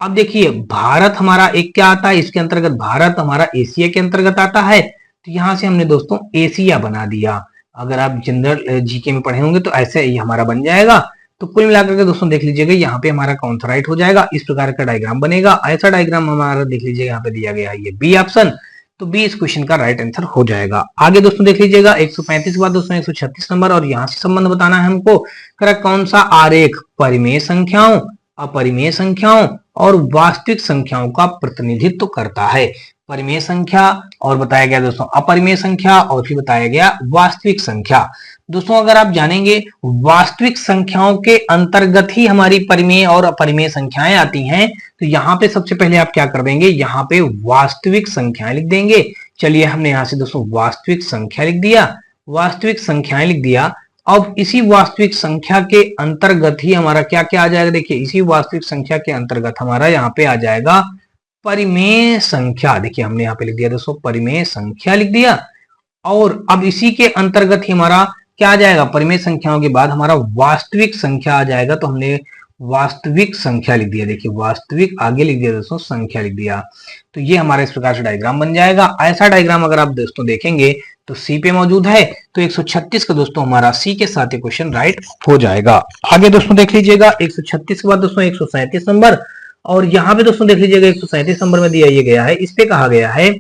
[SPEAKER 1] अब देखिए भारत हमारा एक क्या आता है, इसके अंतर्गत भारत हमारा एशिया के अंतर्गत आता है। तो यहां से हमने दोस्तों एशिया बना दिया। अगर आप जनरल जीके में पढ़े होंगे तो ऐसे ही हमारा बन जाएगा। तो कुल मिलाकर के दोस्तों देख लीजिएगा यहाँ पे हमारा कौन सा राइट हो जाएगा, इस प्रकार का डायग्राम बनेगा। ऐसा डायग्राम हमारा देख लीजिएगा यहाँ पे दिया गया है, ये बी ऑप्शन। तो बी इस क्वेश्चन का राइट आंसर हो जाएगा। आगे दोस्तों देख लीजिएगा 135 के बाद दोस्तों 136 नंबर, और यहाँ से संबंध बताना है हमको। कौन सा आरेख परिमेय संख्याओं, अपरिमेय संख्याओं और वास्तविक संख्याओं का प्रतिनिधित्व करता है। परिमेय संख्या और बताया गया दोस्तों अपरिमेय संख्या, और फिर बताया गया वास्तविक संख्या। दोस्तों अगर आप जानेंगे वास्तविक संख्याओं के अंतर्गत ही हमारी परिमेय और अपरिमेय संख्याएं आती हैं। तो यहाँ पे सबसे पहले आप क्या कर देंगे, यहाँ पे वास्तविक संख्याएं लिख देंगे। चलिए हमने यहाँ से दोस्तों वास्तविक संख्या लिख दिया, वास्तविक संख्याएं लिख दिया। अब इसी वास्तविक संख्या के अंतर्गत ही हमारा क्या क्या आ जाएगा, देखिए इसी वास्तविक संख्या के अंतर्गत हमारा यहाँ पे आ जाएगा परिमेय संख्या, देखिए हमने यहाँ पे लिख दिया दोस्तों परिमेय संख्या लिख दिया। और अब इसी के अंतर्गत ही हमारा क्या आ जाएगा, परिमेय संख्याओं के बाद हमारा वास्तविक संख्या आ जाएगा, तो हमने वास्तविक संख्या लिख दिया। देखिए वास्तविक आगे लिख दिया दोस्तों, संख्या लिख दिया। तो ये हमारा इस प्रकार से डायग्राम बन जाएगा। ऐसा डायग्राम अगर आप दोस्तों देखेंगे तो सी पे मौजूद है, तो 136 का दोस्तों हमारा सी के साथ ये क्वेश्चन राइट हो जाएगा। आगे दोस्तों देख लीजिएगा 136 के बाद दोस्तों 137 नंबर, और यहाँ पे दोस्तों देख लीजिएगा 137 नंबर में दिया ये गया है, इस पे कहा गया है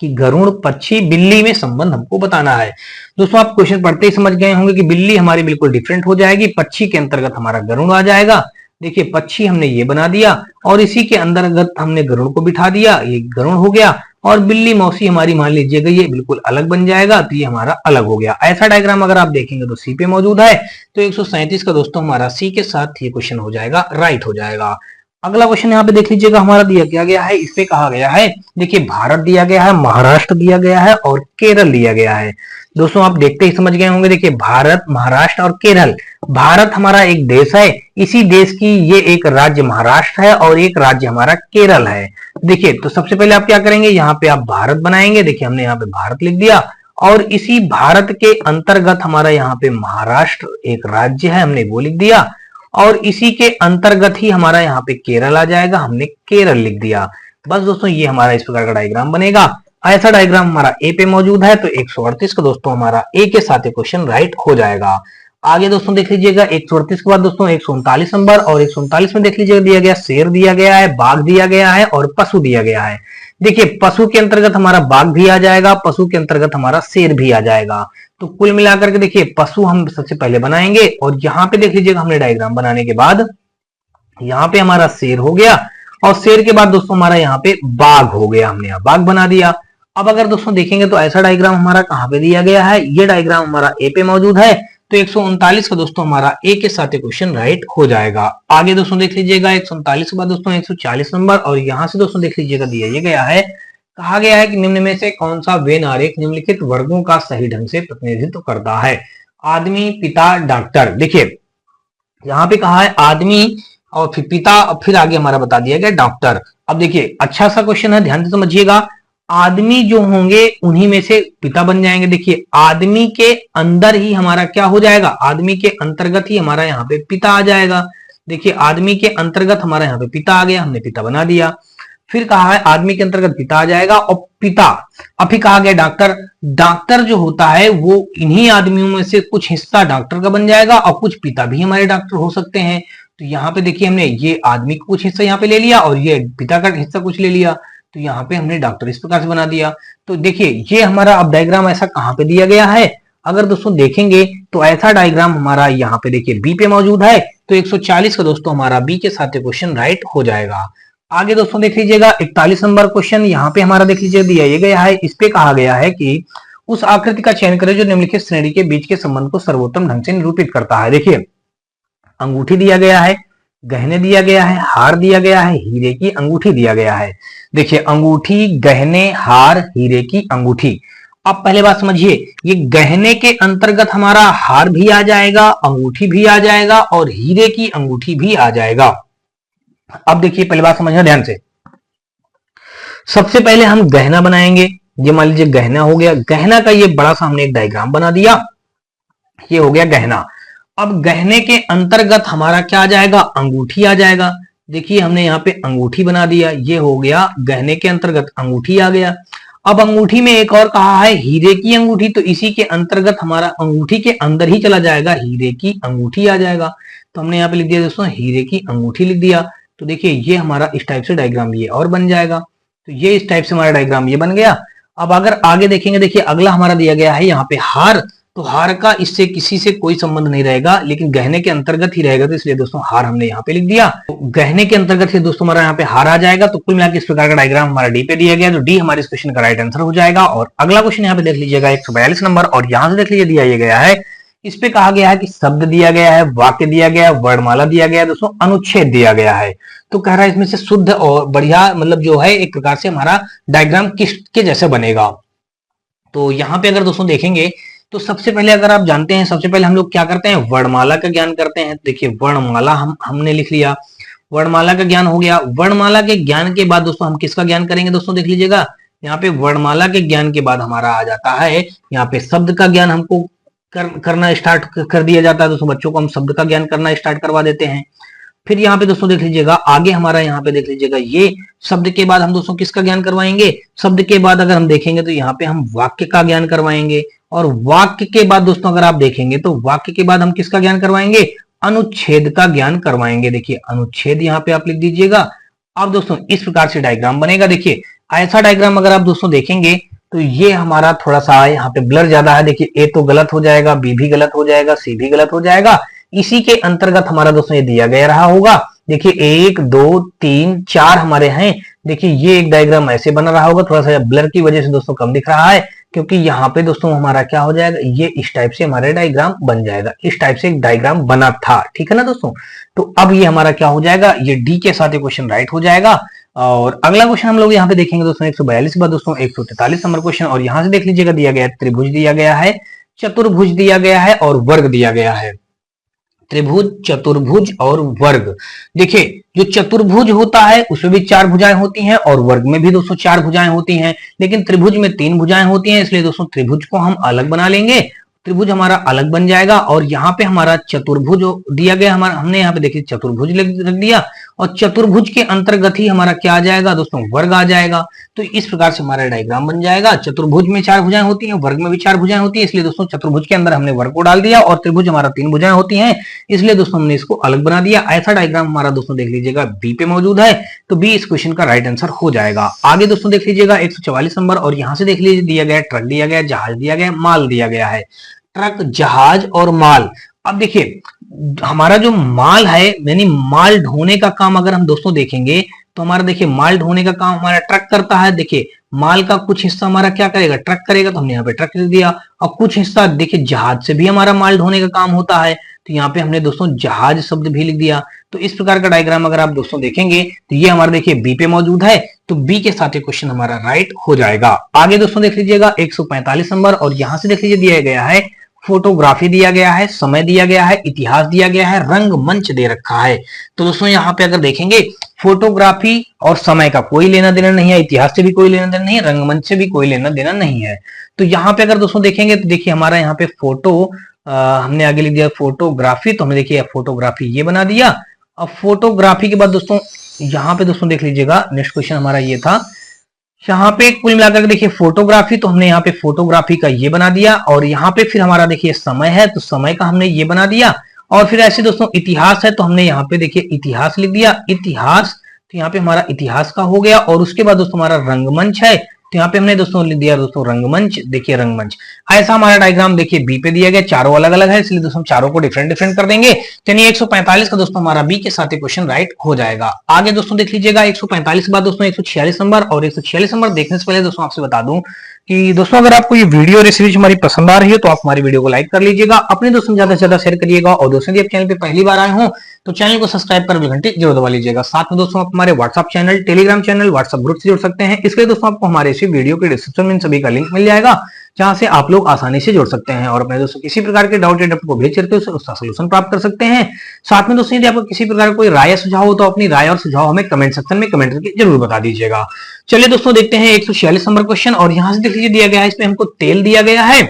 [SPEAKER 1] कि गरुड़, पक्षी, बिल्ली में संबंध हमको बताना है। दोस्तों आप क्वेश्चन पढ़ते ही समझ गए होंगे कि बिल्ली हमारी बिल्कुल डिफरेंट हो जाएगी, पक्षी के अंतर्गत हमारा गरुड़ आ जाएगा। देखिए पक्षी हमने ये बना दिया और इसी के अंतर्गत हमने गरुड़ को बिठा दिया, ये गरुड़ हो गया। और बिल्ली मौसी हमारी मान लीजिएगा ये बिल्कुल अलग बन जाएगा, तो ये हमारा अलग हो गया। ऐसा डायग्राम अगर आप देखेंगे तो सी पे मौजूद है, तो 137 का दोस्तों हमारा सी के साथ ये क्वेश्चन हो जाएगा, राइट हो जाएगा। अगला क्वेश्चन यहाँ पे देख लीजिएगा हमारा दिया क्या गया है, इस पे कहा गया है, देखिए भारत दिया गया है, महाराष्ट्र दिया गया है और केरल दिया गया है। दोस्तों आप देखते ही समझ गए होंगे, देखिए भारत, महाराष्ट्र और केरल। भारत हमारा एक देश है, इसी देश की ये एक राज्य महाराष्ट्र है और एक राज्य हमारा केरल है। देखिए तो सबसे पहले आप क्या करेंगे, यहाँ पे आप भारत बनाएंगे। देखिए हमने यहाँ पे भारत लिख दिया और इसी भारत के अंतर्गत हमारा यहाँ पे महाराष्ट्र एक राज्य है, हमने वो लिख दिया। और इसी के अंतर्गत ही हमारा यहाँ पे केरल आ जाएगा, हमने केरल लिख दिया। बस दोस्तों ये हमारा इस प्रकार का डायग्राम बनेगा। ऐसा डायग्राम हमारा ए पे मौजूद है, तो 138 का दोस्तों हमारा ए के साथ क्वेश्चन राइट हो जाएगा। आगे दोस्तों देख लीजिएगा 138 के बाद दोस्तों 139 नंबर, और 139 में देख लीजिएगा दिया गया शेर दिया गया है, बाघ दिया गया है और पशु दिया गया है। देखिए पशु के अंतर्गत हमारा बाघ भी आ जाएगा, पशु के अंतर्गत हमारा शेर भी आ जाएगा। तो कुल मिलाकर के देखिए पशु हम सबसे पहले बनाएंगे, और यहाँ पे देख लीजिएगा हमने डायग्राम बनाने के बाद यहाँ पे हमारा शेर हो गया, और शेर के बाद दोस्तों हमारा यहाँ पे बाघ हो गया, हमने यहाँ बाघ बना दिया। अब अगर दोस्तों देखेंगे तो ऐसा डायग्राम हमारा कहाँ पे दिया गया है, ये डायग्राम हमारा ए पे मौजूद है, तो 139 का दोस्तों हमारा ए के साथ क्वेश्चन राइट हो जाएगा। आगे दोस्तों देख लीजिएगा 139 के बाद दोस्तों 140 नंबर, और यहाँ से दोस्तों देख लीजिएगा दिया ये गया है, कहा गया है कि निम्न में से कौन सा वेन आरेख निम्नलिखित वर्गों का सही ढंग से प्रतिनिधित्व करता है। आदमी, पिता, डॉक्टर। देखिए यहाँ पे कहा है आदमी और फिर पिता, और फिर आगे हमारा बता दिया गया डॉक्टर। अब देखिए अच्छा सा क्वेश्चन है, ध्यान से समझिएगा। आदमी जो होंगे उन्हीं में से पिता बन जाएंगे। देखिए आदमी के अंदर ही हमारा क्या हो जाएगा, आदमी के अंतर्गत ही हमारा यहाँ पे पिता आ जाएगा। देखिए आदमी के अंतर्गत हमारा यहाँ पे पिता आ गया, हमने पिता बना दिया। फिर कहा है आदमी के अंतर्गत पिता आ जाएगा और पिता, अब फिर कहा गया डॉक्टर। डॉक्टर जो होता है वो इन्हीं आदमियों में से कुछ हिस्सा डॉक्टर का बन जाएगा, और कुछ पिता भी हमारे डॉक्टर हो सकते हैं। तो यहाँ पे देखिए हमने ये आदमी का कुछ हिस्सा यहाँ पे ले लिया और ये पिता का हिस्सा कुछ ले लिया, तो यहाँ पे हमने डॉक्टर इस प्रकार से बना दिया। तो देखिए ये हमारा अब डायग्राम ऐसा कहाँ पे दिया गया है, अगर दोस्तों देखेंगे तो ऐसा डायग्राम हमारा यहाँ पे देखिए बी पे मौजूद है, तो 140 का दोस्तों हमारा बी के साथ क्वेश्चन राइट हो जाएगा। आगे दोस्तों देख लीजिएगा 41 नंबर क्वेश्चन, यहाँ पे हमारा देख लीजिए दिया ये गया है, इस पे कहा गया है कि उस आकृति का चयन करें जो निम्नलिखित श्रेणी के बीच के संबंध को सर्वोत्तम ढंग से निरूपित करता है। देखिए अंगूठी दिया गया है, गहने दिया गया है, हार दिया गया है, हीरे की अंगूठी दिया गया है। देखिए अंगूठी, गहने, हार, हीरे की अंगूठी। अब पहले बात समझिए, ये गहने के अंतर्गत हमारा हार भी आ जाएगा, अंगूठी भी आ जाएगा और हीरे की अंगूठी भी आ जाएगा। अब देखिए पहले बात समझना ध्यान से। सबसे पहले हम गहना बनाएंगे, ये मान लीजिए गहना हो गया। गहना का ये बड़ा सा हमने एक डायग्राम बना दिया, ये हो गया गहना। अब गहने के अंतर्गत हमारा क्या आ जाएगा, अंगूठी आ जाएगा। देखिए हमने यहाँ पे अंगूठी बना दिया, ये हो गया गहने के अंतर्गत अंगूठी आ गया। अब अंगूठी में एक और कहा है हीरे की अंगूठी, तो इसी के अंतर्गत हमारा अंगूठी के अंदर ही चला जाएगा, हीरे की अंगूठी आ जाएगा। तो हमने यहाँ पे लिख दिया दोस्तों हीरे की अंगूठी लिख दिया। तो देखिए ये हमारा इस टाइप से डायग्राम ये और बन जाएगा। तो ये इस टाइप से हमारा डायग्राम ये बन गया। अब अगर आगे देखेंगे, देखिए अगला हमारा दिया गया है यहाँ पे हार, तो हार का इससे किसी से कोई संबंध नहीं रहेगा, लेकिन गहने के अंतर्गत ही रहेगा, तो इसलिए दोस्तों हार हमने यहाँ पे लिख दिया। तो गहने के अंतर्गत ही दोस्तों हमारा यहाँ पे हार आ जाएगा। तो कुल मिलाकर इस प्रकार का डायग्राम हमारा डी पे दिया गया, तो डी हमारे इस क्वेश्चन का राइट आंसर हो जाएगा। और अगला क्वेश्चन यहाँ पे देख लीजिएगा 142 नंबर, और यहाँ से देख लीजिए दिया गया है, इस पे कहा गया है कि शब्द दिया गया है, वाक्य दिया गया है, वर्णमाला दिया गया है, दोस्तों अनुच्छेद दिया गया है। तो कह रहा है इसमें से शुद्ध और बढ़िया मतलब जो है एक प्रकार से हमारा डायग्राम किसके जैसे बनेगा। तो यहाँ पे अगर दोस्तों देखेंगे तो सबसे पहले अगर आप जानते हैं, सबसे पहले हम लोग क्या करते हैं, वर्णमाला का ज्ञान करते हैं। देखिए वर्णमाला हमने लिख लिया, वर्णमाला का ज्ञान हो गया। वर्णमाला के ज्ञान के बाद दोस्तों हम किसका ज्ञान करेंगे दोस्तों, देख लीजिएगा यहाँ पे वर्णमाला के ज्ञान के बाद हमारा आ जाता है यहाँ पे शब्द का ज्ञान हमको करना स्टार्ट कर दिया जाता है दोस्तों। बच्चों को हम शब्द का ज्ञान करना स्टार्ट करवा देते हैं। फिर यहाँ पे दोस्तों देख लीजिएगा आगे हमारा यहाँ पे देख लीजिएगा ये शब्द के बाद हम दोस्तों किसका ज्ञान करवाएंगे, शब्द के बाद अगर हम देखेंगे तो यहाँ पे हम वाक्य का ज्ञान करवाएंगे। और वाक्य के बाद दोस्तों अगर आप देखेंगे तो वाक्य के बाद हम किसका ज्ञान करवाएंगे, अनुच्छेद का ज्ञान करवाएंगे। देखिए अनुच्छेद यहाँ पे आप लिख दीजिएगा। अब दोस्तों इस प्रकार से डायग्राम बनेगा। देखिए ऐसा डायग्राम अगर आप दोस्तों देखेंगे तो ये हमारा थोड़ा सा यहाँ पे ब्लर ज्यादा है। देखिए ए तो गलत हो जाएगा, बी भी गलत हो जाएगा, सी भी गलत हो जाएगा। इसी के अंतर्गत हमारा दोस्तों ये दिया गया रहा होगा। देखिए 1 2 3 4 हमारे हैं। देखिए ये एक डायग्राम ऐसे बना रहा होगा, थोड़ा सा ब्लर की वजह से दोस्तों कम दिख रहा है, क्योंकि यहाँ पे दोस्तों हमारा क्या हो जाएगा, ये इस टाइप से हमारा डायग्राम बन जाएगा। इस टाइप से एक डायग्राम बना था, ठीक है ना दोस्तों। तो अब ये हमारा क्या हो जाएगा, ये डी के साथ क्वेश्चन राइट हो जाएगा। और अगला क्वेश्चन हम लोग यहाँ पे देखेंगे दोस्तों 142 के बाद दोस्तों 143 नंबर क्वेश्चन। और यहाँ से देख लीजिएगा दिया गया है त्रिभुज दिया गया है, चतुर्भुज दिया गया है और वर्ग दिया गया है। त्रिभुज, चतुर्भुज और वर्ग। देखिए जो चतुर्भुज होता है उसमें भी 4 भुजाएं होती हैं और वर्ग में भी दोस्तों 4 भुजाएं होती हैं, लेकिन त्रिभुज में 3 भुजाएं होती हैं, इसलिए दोस्तों त्रिभुज को हम अलग बना लेंगे। त्रिभुज हमारा अलग बन जाएगा। और यहाँ पे हमारा चतुर्भुज दिया गया, हमारा हमने यहाँ पे देखिए चतुर्भुज रख दिया और चतुर्भुज के अंतर्गत ही हमारा क्या आ जाएगा दोस्तों, वर्ग आ जाएगा। तो इस प्रकार से हमारा डायग्राम बन जाएगा। चतुर्भुज में 4 भुजाएं होती हैं, वर्ग में भी 4 भुजाएं होती है, इसलिए दोस्तों चतुर्भुज के अंदर हमने वर्ग को डाल दिया। और त्रिभुज हमारा 3 भुजाएं होती हैं, इसलिए दोस्तों हमने इसको अलग बना दिया। ऐसा डायग्राम हमारा दोस्तों देख लीजिएगा बी पे मौजूद है, तो बी इस क्वेश्चन का राइट आंसर हो जाएगा। आगे दोस्तों देख लीजिएगा 144 नंबर। और यहाँ से देख लीजिए दिया गया ट्रक दिया गया, जहाज दिया गया, माल दिया गया है। ट्रक, जहाज और माल। अब देखिए हमारा जो माल है यानी माल ढोने का काम अगर हम दोस्तों देखेंगे तो हमारा देखिए माल ढोने का काम हमारा ट्रक करता है। देखिए माल का कुछ हिस्सा हमारा क्या करेगा, ट्रक करेगा, तो हमने यहाँ पे ट्रक लिख दिया। और कुछ हिस्सा देखिए जहाज से भी हमारा माल ढोने का काम होता है, तो यहाँ पे हमने दोस्तों जहाज शब्द भी लिख दिया। तो इस प्रकार का डायग्राम अगर आप दोस्तों देखेंगे तो ये हमारा देखिए बी पे मौजूद है, तो बी के साथ ये क्वेश्चन हमारा राइट हो जाएगा। आगे दोस्तों देख लीजिएगा 145 नंबर। और यहाँ से देख लीजिए दिया गया है फोटोग्राफी दिया गया है, समय दिया गया है, इतिहास दिया गया है, रंगमंच दे रखा है। तो दोस्तों यहाँ पे अगर देखेंगे फोटोग्राफी और समय का कोई लेना देना नहीं है, इतिहास से भी कोई लेना देना नहीं है, रंगमंच से भी कोई लेना देना नहीं है। तो यहाँ पे अगर दोस्तों देखेंगे तो देखिए हमारा यहाँ पे फोटो हमने आगे लिख दिया फोटोग्राफी, तो हमने देखिए फोटोग्राफी ये बना दिया। अब फोटोग्राफी के बाद दोस्तों यहाँ पे दोस्तों देख लीजिएगा नेक्स्ट क्वेश्चन हमारा ये था, यहाँ पे कुल मिलाकर देखिए फोटोग्राफी, तो हमने यहाँ पे फोटोग्राफी का ये बना दिया। और यहाँ पे फिर हमारा देखिए समय है, तो समय का हमने ये बना दिया। और फिर ऐसे दोस्तों इतिहास है, तो हमने यहाँ पे देखिए इतिहास लिख दिया। इतिहास, तो यहाँ पे हमारा इतिहास का हो गया। और उसके बाद दोस्तों हमारा रंगमंच है, तो यहाँ पे हमने दोस्तों लिख दिया दोस्तों रंगमंच। देखिए रंगमंच, ऐसा हमारा डायग्राम देखिए बी पे दिया गया, चारों अलग अलग है, इसलिए दोस्तों हम चारों को डिफरेंट डिफरेंट कर देंगे। यानी 145 का दोस्तों हमारा बी के साथ क्वेश्चन राइट हो जाएगा। आगे दोस्तों देख लीजिएगा 145 के बाद दोस्तों 146 नंबर। और 146 नंबर देखने से पहले दोस्तों आपसे बता दूं कि दोस्तों अगर आपको ये वीडियो और सीरीज हमारी पसंद आ रही है तो आप हमारी वीडियो को लाइक कर लीजिएगा, अपने दोस्तों ज्यादा से ज्यादा शेयर करिएगा। और दोस्तों यदि आप चैनल पे पहली बार आए हो तो चैनल को सब्सक्राइब कर घंटी जरूर दबा लीजिएगा। साथ में दोस्तों आप हमारे WhatsApp channel, Telegram channel, WhatsApp group से जुड़ सकते हैं। इसके लिए दोस्तों आपको हमारे इसी वीडियो के डिस्क्रिप्शन में सभी का लिंक मिल जाएगा, जहां से आप लोग आसानी से जुड़ सकते हैं और अपने दोस्तों किसी प्रकार के डाउट या डप को भेज करके उसका सलूशन प्राप्त कर सकते हैं। साथ में दोस्तों यदि आपको किसी प्रकार का कोई राय या सुझाव हो तो अपनी राय और सुझाव हमें कमेंट सेक्शन में कमेंट करके जरूर बता दीजिएगा। चलिए दोस्तों देखते हैं 146 नंबर क्वेश्चन। और यहाँ से देख लीजिए दिया गया है, इसमें हमको तेल दिया गया है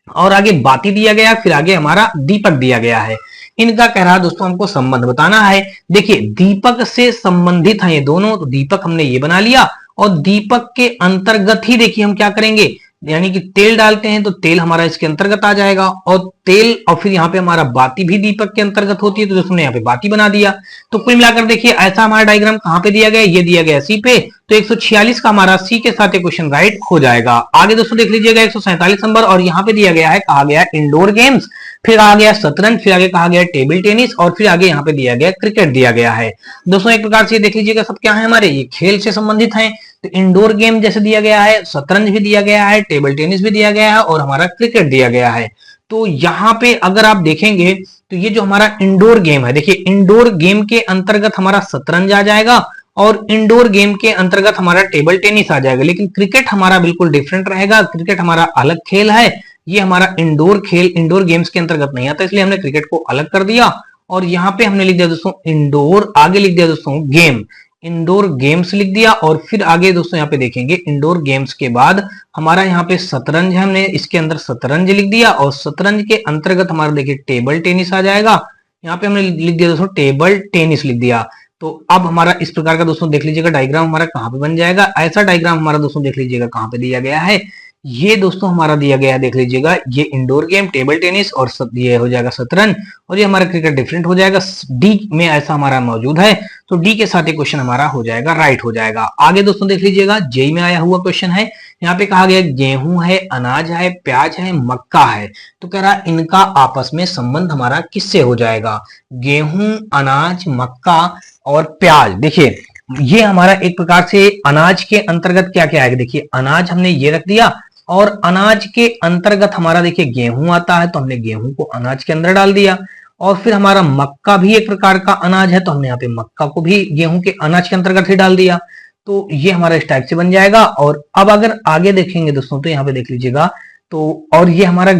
[SPEAKER 1] और आगे बाती दिया गया, फिर आगे हमारा दीपक दिया गया है। इनका कह रहा दोस्तों हमको संबंध बताना है। देखिए दीपक से संबंधित है ये दोनों, तो दीपक हमने ये बना लिया। और दीपक के अंतर्गत ही देखिए हम क्या करेंगे, यानी कि तेल डालते हैं तो तेल हमारा इसके अंतर्गत आ जाएगा। और तेल और फिर यहाँ पे हमारा बाती भी दीपक के अंतर्गत होती है, तो दोस्तों ने यहाँ पे बाती बना दिया। तो कुल मिलाकर देखिए ऐसा हमारा डायग्राम कहाँ पे दिया गया, ये दिया गया सी पे। तो 146 का हमारा सी के साथ क्वेश्चन राइट हो जाएगा। आगे दोस्तों देख लीजिएगा 147 नंबर। और यहाँ पे दिया गया है, कहा गया इंडोर गेम्स, फिर आ गया शतरंज, फिर आगे कहा गया टेबल टेनिस, और फिर आगे यहाँ पे दिया गया क्रिकेट दिया गया है। दोस्तों एक प्रकार से देख लीजिएगा सब क्या है हमारे, ये खेल से संबंधित है। तो इंडोर गेम जैसे दिया गया है, शतरंज भी दिया गया है, टेबल टेनिस भी दिया गया है और हमारा क्रिकेट दिया गया है। तो यहाँ पे अगर आप देखेंगे तो ये जो हमारा इंडोर गेम है, देखिए इंडोर गेम के अंतर्गत हमारा शतरंज आ जाएगा और इंडोर गेम के अंतर्गत हमारा टेबल टेनिस आ जाएगा। लेकिन क्रिकेट हमारा बिल्कुल डिफरेंट रहेगा, क्रिकेट हमारा अलग खेल है, ये हमारा इंडोर खेल इंडोर गेम्स के अंतर्गत नहीं आता, इसलिए हमने क्रिकेट को अलग कर दिया। और यहाँ पे हमने लिख दिया दोस्तों इंडोर, आगे लिख दिया दोस्तों गेम, इंडोर गेम्स लिख दिया। और फिर आगे दोस्तों यहाँ पे देखेंगे इंडोर गेम्स के बाद हमारा यहाँ पे शतरंज है, हमने इसके अंदर शतरंज लिख दिया। और शतरंज के अंतर्गत हमारा देखिए टेबल टेनिस आ जाएगा, यहाँ पे हमने लिख दिया दोस्तों टेबल टेनिस लिख दिया। तो अब हमारा इस प्रकार का दोस्तों देख लीजिएगा डायग्राम हमारा कहाँ पे बन जाएगा। ऐसा डायग्राम हमारा दोस्तों देख लीजिएगा कहाँ पे दिया गया है, ये दोस्तों हमारा दिया गया है, देख लीजिएगा ये इंडोर गेम टेबल टेनिस और ये हो जाएगा शतरंज, और ये हमारा क्रिकेट डिफरेंट हो जाएगा। डी में ऐसा हमारा मौजूद है, तो डी के साथ ये क्वेश्चन हमारा हो जाएगा, राइट हो जाएगा। आगे दोस्तों देख लीजिएगा जेई में आया हुआ क्वेश्चन है, यहाँ पे कहा गया गेहूं है, अनाज है, प्याज है, मक्का है। तो कह रहा इनका आपस में संबंध हमारा किससे हो जाएगा, गेहूं, अनाज, मक्का और प्याज। देखिए ये हमारा एक प्रकार से अनाज के अंतर्गत क्या क्या आएगा, देखिए अनाज हमने ये रख दिया, और अनाज के अंतर्गत हमारा देखिए गेहूं आता है, तो हमने गेहूं को अनाज के अंदर डाल दिया। और फिर हमारा मक्का भी एक प्रकार का अनाज है, तो हमने यहाँ पे मक्का को भी गेहूं के अनाज के अंतर्गत ही डाल दिया। तो ये हमारा इस टाइप से बन जाएगा। और अब अगर आगे देखेंगे दोस्तों तो यहाँ पे देख लीजिएगा, तो और ये हमारा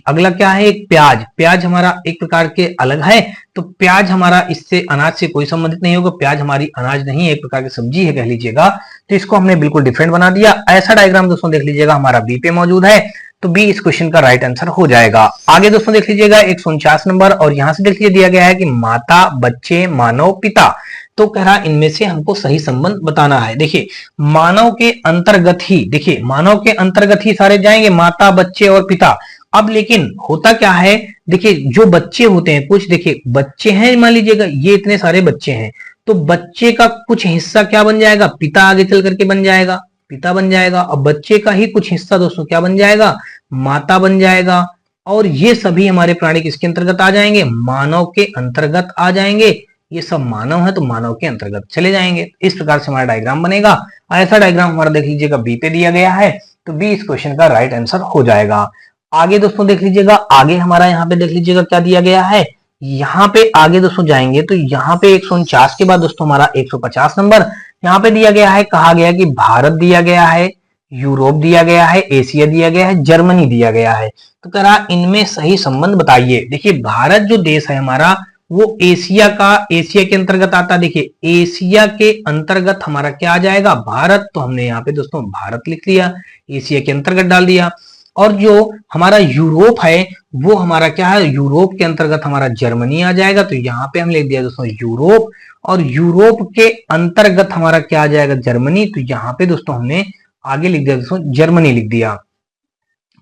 [SPEAKER 1] अगला क्या है, एक प्याज, प्याज हमारा एक प्रकार के अलग है, तो प्याज हमारा इससे अनाज से कोई संबंधित नहीं होगा, प्याज हमारी अनाज नहीं है, एक प्रकार की सब्जी है कह लीजिएगा। तो इसको हमने बिल्कुल डिफरेंट बना दिया। ऐसा डायग्राम दोस्तों देख लीजिएगा हमारा बी पे मौजूद है, तो बी इस क्वेश्चन का राइट आंसर हो जाएगा। आगे दोस्तों देख लीजिएगा 149 नंबर, और यहां से देख लीजिए दिया गया है कि माता, बच्चे, मानव, पिता। तो कह रहा इनमें से हमको सही संबंध बताना है। देखिए मानव के अंतर्गत ही, देखिए मानव के अंतर्गत ही सारे जाएंगे, माता, बच्चे और पिता। अब लेकिन होता क्या है, देखिए जो बच्चे होते हैं कुछ, देखिए बच्चे हैं, मान लीजिएगा ये इतने सारे बच्चे हैं, तो बच्चे का कुछ हिस्सा क्या बन जाएगा, पिता आगे चल करके बन जाएगा, पिता बन जाएगा। और बच्चे का ही कुछ हिस्सा दोस्तों क्या बन जाएगा, माता बन जाएगा। और ये सभी हमारे प्राणी किसके अंतर्गत आ जाएंगे, मानव के अंतर्गत आ जाएंगे। ये सब मानव है तो मानव के अंतर्गत चले जाएंगे। इस प्रकार से हमारा डायग्राम बनेगा। ऐसा डायग्राम हमारा देख लीजिएगा बी पे दिया गया है, तो बी इस क्वेश्चन का राइट आंसर हो जाएगा। आगे दोस्तों देख लीजिएगा, आगे हमारा यहाँ पे देख लीजिएगा क्या दिया गया है। यहाँ पे आगे दोस्तों जाएंगे तो यहाँ पे 149 के बाद दोस्तों हमारा 150 नंबर यहाँ पे दिया गया है, कहा गया कि भारत दिया गया है, यूरोप दिया गया है, एशिया दिया गया है, जर्मनी दिया गया है। तो कह रहा इनमें सही संबंध बताइए। देखिए भारत जो देश है हमारा वो एशिया के अंतर्गत आता है। देखिए एशिया के अंतर्गत हमारा क्या आ जाएगा, भारत। तो हमने यहाँ पे दोस्तों भारत लिख लिया, एशिया के अंतर्गत डाल दिया। और जो हमारा यूरोप है वो हमारा क्या है, यूरोप के अंतर्गत हमारा जर्मनी आ जाएगा। तो यहाँ पे हम लिख दिया दोस्तों यूरोप, और यूरोप के अंतर्गत हमारा क्या आ जाएगा, जर्मनी। तो यहाँ पे दोस्तों हमने आगे लिख दिया दोस्तों जर्मनी लिख दिया।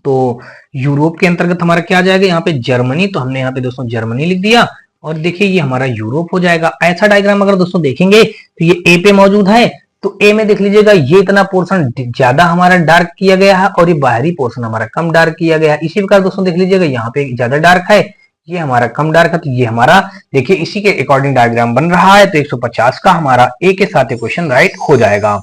[SPEAKER 1] तो यूरोप के अंतर्गत हमारा क्या आ जाएगा, यहाँ पे जर्मनी। तो हमने यहाँ पे दोस्तों जर्मनी लिख दिया, और देखिए ये हमारा यूरोप हो जाएगा। ऐसा डायग्राम अगर दोस्तों देखेंगे तो ये ए पे मौजूद है, तो ए में देख लीजिएगा ये इतना पोर्शन ज्यादा हमारा डार्क किया गया है, और ये बाहरी पोर्शन हमारा कम डार्क किया गया है। इसी प्रकार दोस्तों देख लीजिएगा यहाँ पे ज्यादा डार्क है, ये हमारा कम डार्क है। तो ये हमारा देखिए इसी के अकॉर्डिंग डायग्राम बन रहा है। तो 150 का हमारा ए के साथ क्वेश्चन राइट हो जाएगा।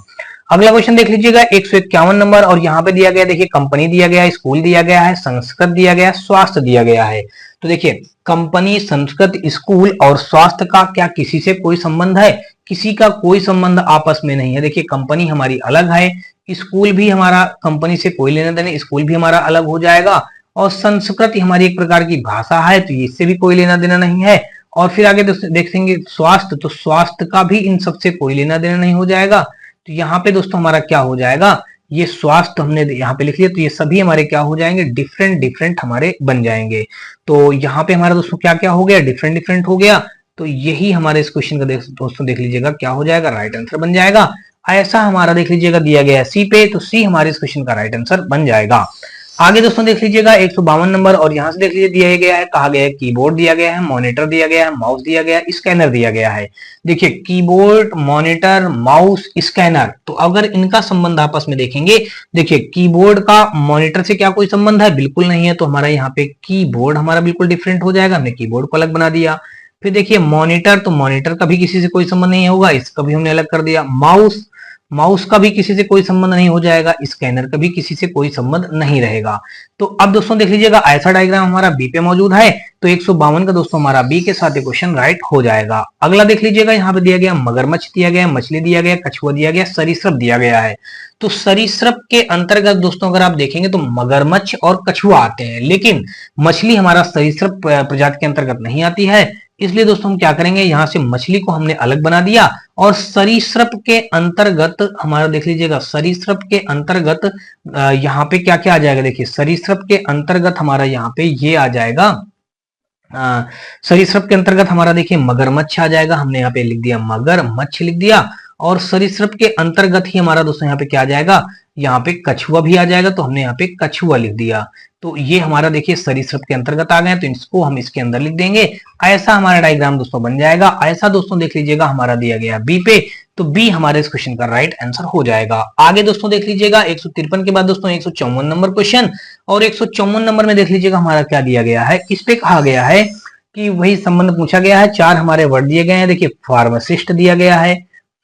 [SPEAKER 1] अगला क्वेश्चन देख लीजिएगा 151 नंबर, और यहाँ पे दिया गया, देखिए कंपनी दिया गया है, स्कूल दिया गया है, संस्कृत दिया गया है, स्वास्थ्य दिया गया है। तो देखिए कंपनी, संस्कृत, स्कूल और स्वास्थ्य का क्या किसी से कोई संबंध है, किसी का कोई संबंध आपस में नहीं है। देखिए कंपनी हमारी अलग है, स्कूल भी हमारा कंपनी से कोई लेना देना, स्कूल भी हमारा अलग हो जाएगा। और संस्कृत हमारी एक प्रकार की भाषा है, तो इससे भी कोई लेना देना नहीं है। और फिर आगे देखेंगे स्वास्थ्य, तो स्वास्थ्य का भी इन सबसे कोई लेना देना नहीं हो जाएगा। तो यहाँ पे दोस्तों हमारा क्या हो जाएगा, ये स्वास्थ्य हमने यहाँ पे लिख लिया, तो ये सभी हमारे क्या हो जाएंगे, डिफरेंट डिफरेंट हमारे बन जाएंगे। तो यहाँ पे हमारा दोस्तों क्या क्या हो गया, डिफरेंट डिफरेंट हो गया। तो यही हमारे इस क्वेश्चन का दोस्तों देख लीजिएगा क्या हो जाएगा, राइट आंसर बन जाएगा। ऐसा हमारा देख लीजिएगा दिया गया है सी पे, तो सी हमारे इस क्वेश्चन का राइट आंसर बन जाएगा। आगे दोस्तों देख लीजिएगा 152 नंबर, और यहां से देख लीजिए दिया गया है, कहा गया है कीबोर्ड दिया गया है, मॉनिटर दिया गया है, माउस दिया गया है, स्कैनर दिया गया है। देखिए कीबोर्ड, मॉनिटर, माउस, स्कैनर, तो अगर इनका संबंध आपस में देखेंगे, देखिए कीबोर्ड का मॉनिटर से क्या कोई संबंध है, बिल्कुल नहीं है। तो हमारा यहाँ पे कीबोर्ड हमारा बिल्कुल डिफरेंट हो जाएगा, हमने कीबोर्ड को अलग बना दिया। फिर देखिए मॉनिटर, तो मॉनिटर का भी किसी से कोई संबंध नहीं होगा, इसका भी हमने अलग कर दिया। माउस, माउस का भी किसी से कोई संबंध नहीं हो जाएगा, स्कैनर का भी किसी से कोई संबंध नहीं रहेगा। तो अब दोस्तों देख लीजिएगा ऐसा डायग्राम हमारा बी पे मौजूद है, तो 152 का दोस्तों हमारा बी के साथ क्वेश्चन राइट हो जाएगा। अगला देख लीजिएगा, यहाँ पे दिया गया मगरमच्छ दिया गया, मछली दिया गया, कछुआ दिया गया, सरीसृप दिया गया है। तो सरीसृप के अंतर्गत दोस्तों अगर आप देखेंगे तो मगरमच्छ और कछुआ आते हैं, लेकिन मछली हमारा सरीसृप प्रजाति के अंतर्गत नहीं आती है। इसलिए दोस्तों हम क्या करेंगे, यहां से मछली को हमने अलग बना दिया और सरीसृप के अंतर्गत हमारा देख लीजिएगा, सरीसृप के अंतर्गत यहाँ पे क्या क्या आ जाएगा, देखिए सरीसृप के अंतर्गत हमारा यहाँ पे ये आ जाएगा, सरीसृप के अंतर्गत हमारा देखिए मगरमच्छ आ जाएगा, हमने यहाँ पे लिख दिया मगरमच्छ लिख दिया। और सरीसृप के अंतर्गत ही हमारा दोस्तों यहाँ पे क्या आ जाएगा, यहाँ पे कछुआ भी आ जाएगा, तो हमने यहाँ पे कछुआ लिख दिया। तो ये हमारा देखिए सरीसृप के अंतर्गत आ गए, तो इसको हम इसके अंदर लिख देंगे। ऐसा हमारा डायग्राम दोस्तों बन जाएगा। ऐसा दोस्तों देख लीजिएगा हमारा दिया गया बी पे, तो बी हमारे इस क्वेश्चन का राइट आंसर हो जाएगा। आगे दोस्तों देख लीजिएगा 153 के बाद दोस्तों 154 नंबर क्वेश्चन, और 154 नंबर में देख लीजिएगा हमारा क्या दिया गया है। इस पे कहा गया है कि वही संबंध पूछा गया है, चार हमारे वर्ड दिए गए हैं। देखिए फार्मासिस्ट दिया गया है,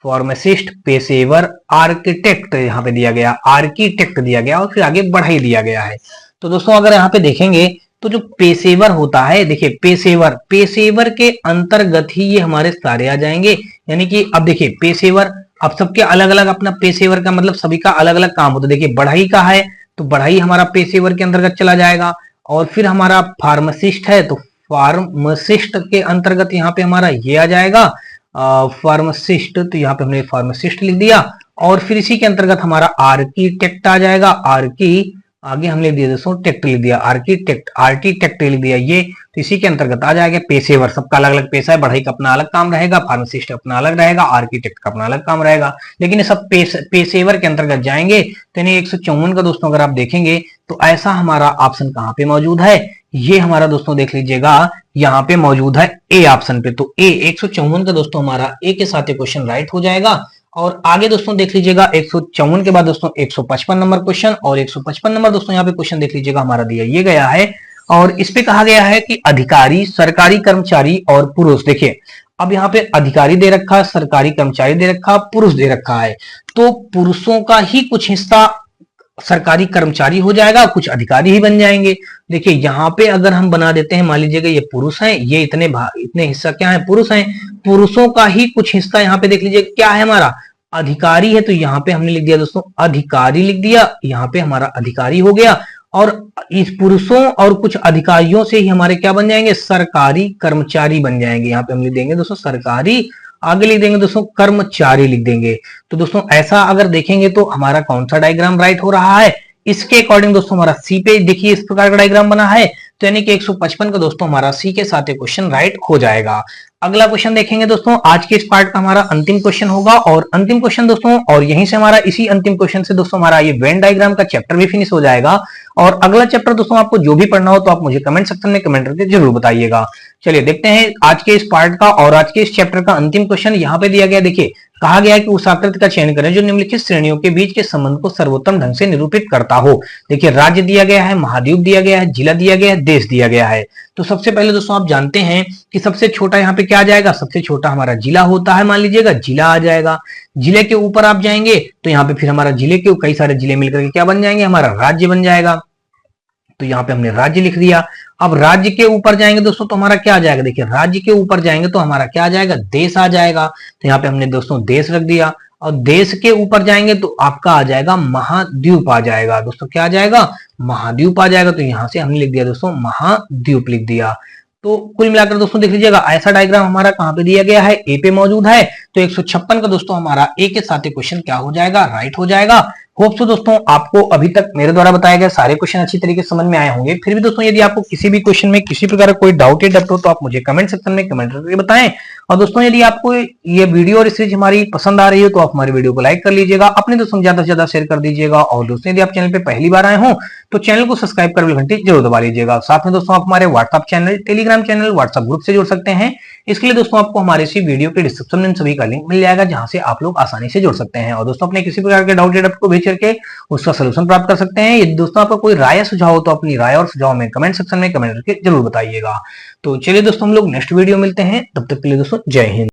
[SPEAKER 1] फार्मासिस्ट, पेशेवर, आर्किटेक्ट यहाँ पे दिया गया, आर्किटेक्ट दिया गया, और फिर आगे बढ़ाई दिया गया है। तो दोस्तों अगर यहाँ पे देखेंगे तो जो पेशेवर होता है, देखिए पेशेवर, पेशेवर के अंतर्गत ही ये हमारे सारे आ जाएंगे। यानी कि अब देखिए पेशेवर, अब सबके अलग अलग अपना पेशेवर का मतलब सभी का अलग अलग काम होता है। देखिए बढ़ाई का है तो बढ़ाई हमारा पेशेवर के अंतर्गत चला जाएगा, और फिर हमारा फार्मासिस्ट है तो फार्मासिस्ट के अंतर्गत यहाँ पे हमारा ये आ जाएगा फार्मासिस्ट, तो यहाँ पे हमने फार्मासिस्ट लिख दिया। और फिर इसी के अंतर्गत हमारा आर्किटेक्ट आ जाएगा, आर्की आगे हमने लिख दिया दोस्तों टेक्ट लिख दिया, आर्किटेक्ट आर्किटेक्ट लिख दिया ये, तो इसी के अंतर्गत आ जाएगा पेशेवर। सबका अलग अलग पेशा है, बढ़ई का अपना अलग काम रहेगा, फार्मासिस्ट अपना अलग रहेगा, आर्किटेक्ट का अपना अलग काम रहेगा, लेकिन ये सब पेशेवर के अंतर्गत जाएंगे। तो 154 का दोस्तों अगर आप देखेंगे तो ऐसा हमारा ऑप्शन कहाँ पे मौजूद है, ये हमारा दोस्तों देख लीजिएगा यहाँ पे मौजूद है ए ऑप्शन पे। तो ए 154 का दोस्तों हमारा ए के साथ क्वेश्चन राइट हो जाएगा। और आगे दोस्तों देख लीजिएगा 154 के बाद दोस्तों 155 नंबर क्वेश्चन, और 155 नंबर दोस्तों यहाँ पे क्वेश्चन देख लीजिएगा हमारा दिया ये गया है, और इस पे कहा गया है कि अधिकारी, सरकारी कर्मचारी और पुरुष। देखिए अब यहाँ पे अधिकारी दे रखा है, सरकारी कर्मचारी दे रखा है, पुरुष दे रखा है, तो पुरुषों का ही कुछ हिस्सा सरकारी कर्मचारी हो जाएगा, कुछ अधिकारी ही बन जाएंगे। देखिए यहाँ पे अगर हम बना देते हैं, मान लीजिएगा ये पुरुष हैं, ये इतने हिस्सा क्या है, पुरुष हैं, पुरुषों का ही कुछ हिस्सा यहाँ पे देख लीजिए क्या है हमारा अधिकारी है, तो यहाँ पे हमने लिख दिया दोस्तों अधिकारी लिख दिया, यहाँ पे हमारा अधिकारी हो गया। और इस पुरुषों और कुछ अधिकारियों से ही हमारे क्या बन जाएंगे, सरकारी कर्मचारी बन जाएंगे। यहाँ पे हम लिख देंगे दोस्तों सरकारी, आगे लिख देंगे दोस्तों कर्मचारी लिख देंगे। तो दोस्तों ऐसा अगर देखेंगे तो हमारा कौन सा डायग्राम राइट हो रहा है, इसके अकॉर्डिंग दोस्तों हमारा सी पे देखिए इस प्रकार का डायग्राम बना है, तो यानी कि 155 का दोस्तों हमारा सी के साथ क्वेश्चन राइट हो जाएगा। अगला क्वेश्चन देखेंगे दोस्तों, आज के इस पार्ट का हमारा अंतिम क्वेश्चन होगा, और अंतिम क्वेश्चन दोस्तों, और यहीं से हमारा इसी अंतिम क्वेश्चन से दोस्तों हमारा ये वेन डायग्राम का चैप्टर भी फिनिश हो जाएगा। और अगला चैप्टर दोस्तों आपको जो भी पढ़ना हो तो आप मुझे कमेंट सेक्शन में कमेंट करके जरूर बताइएगा। चलिए देखते हैं आज के इस पार्ट का और आज के इस चैप्टर का अंतिम क्वेश्चन यहाँ पे दिया गया। देखिए कहा गया है कि उस आकृति का चयन करें जो निम्नलिखित श्रेणियों के बीच के संबंध को सर्वोत्तम ढंग से निरूपित करता हो। देखिए राज्य दिया गया है, महाद्वीप दिया गया है, जिला दिया गया है, देश दिया गया है। तो सबसे पहले दोस्तों आप जानते हैं कि सबसे छोटा यहाँ पे क्या आ जाएगा, सबसे छोटा हमारा जिला होता है, मान लीजिएगा जिला आ जाएगा। जिले के ऊपर आप जाएंगे तो यहाँ पे फिर हमारा जिले के कई सारे जिले मिलकर के क्या बन जाएंगे, हमारा राज्य बन जाएगा। तो यहाँ पे हमने राज्य लिख दिया। अब राज्य के ऊपर जाएंगे दोस्तों तो हमारा क्या आ जाएगा, देखिए राज्य के ऊपर जाएंगे तो हमारा क्या आ जाएगा, देश आ जाएगा। तो यहाँ पे हमने दोस्तों देश रख दिया। और देश के ऊपर जाएंगे तो आपका आ जाएगा महाद्वीप आ जाएगा दोस्तों, क्या आ जाएगा, महाद्वीप आ जाएगा। तो यहाँ से हमने लिख दिया दोस्तों महाद्वीप लिख दिया। तो कुल मिलाकर दोस्तों देख लीजिएगा ऐसा डायग्राम हमारा कहां पे दिया गया है, ए पे मौजूद है। तो 156 का दोस्तों हमारा ए के साथ क्वेश्चन क्या हो जाएगा, राइट हो जाएगा। होप सो दोस्तों आपको अभी तक मेरे द्वारा बताए गए सारे क्वेश्चन अच्छी तरीके से समझ में आए होंगे। फिर भी दोस्तों यदि आपको किसी भी क्वेश्चन में किसी प्रकार का कोई डाउट या डब्ट हो तो आप मुझे कमेंट सेक्शन में कमेंट करके बताएं। और दोस्तों यदि आपको ये वीडियो और सीरीज हमारी पसंद आ रही है तो आप हमारी वीडियो को लाइक कर लीजिएगा, अपने दोस्तों को ज्यादा से ज्यादा शेयर कर दीजिएगा। और दोस्तों यदि आप चैनल पे पहली बार आए हो तो चैनल को सब्सक्राइब कर घंटी जरूर दबा लीजिएगा। साथ में दोस्तों आप हमारे WhatsApp channel, Telegram channel, WhatsApp group से जुड़ सकते हैं। इसके लिए दोस्तों आपको हमारे इसी वीडियो के डिस्क्रिप्शन में सभी का लिंक मिल जाएगा, जहां से आप लोग आसानी से जुड़ सकते हैं। और दोस्तों अपने किसी प्रकार के डाउट या डब्ट को भेज करके उसका सलूशन प्राप्त कर सकते हैं। यदि दोस्तों आपका कोई राय सुझाव हो तो अपनी राय और सुझाव में कमेंट सेक्शन में कमेंट करके जरूर बताइएगा। तो चलिए दोस्तों हम लोग नेक्स्ट वीडियो मिलते हैं, तब तक के लिए दोस्तों जय हिंद।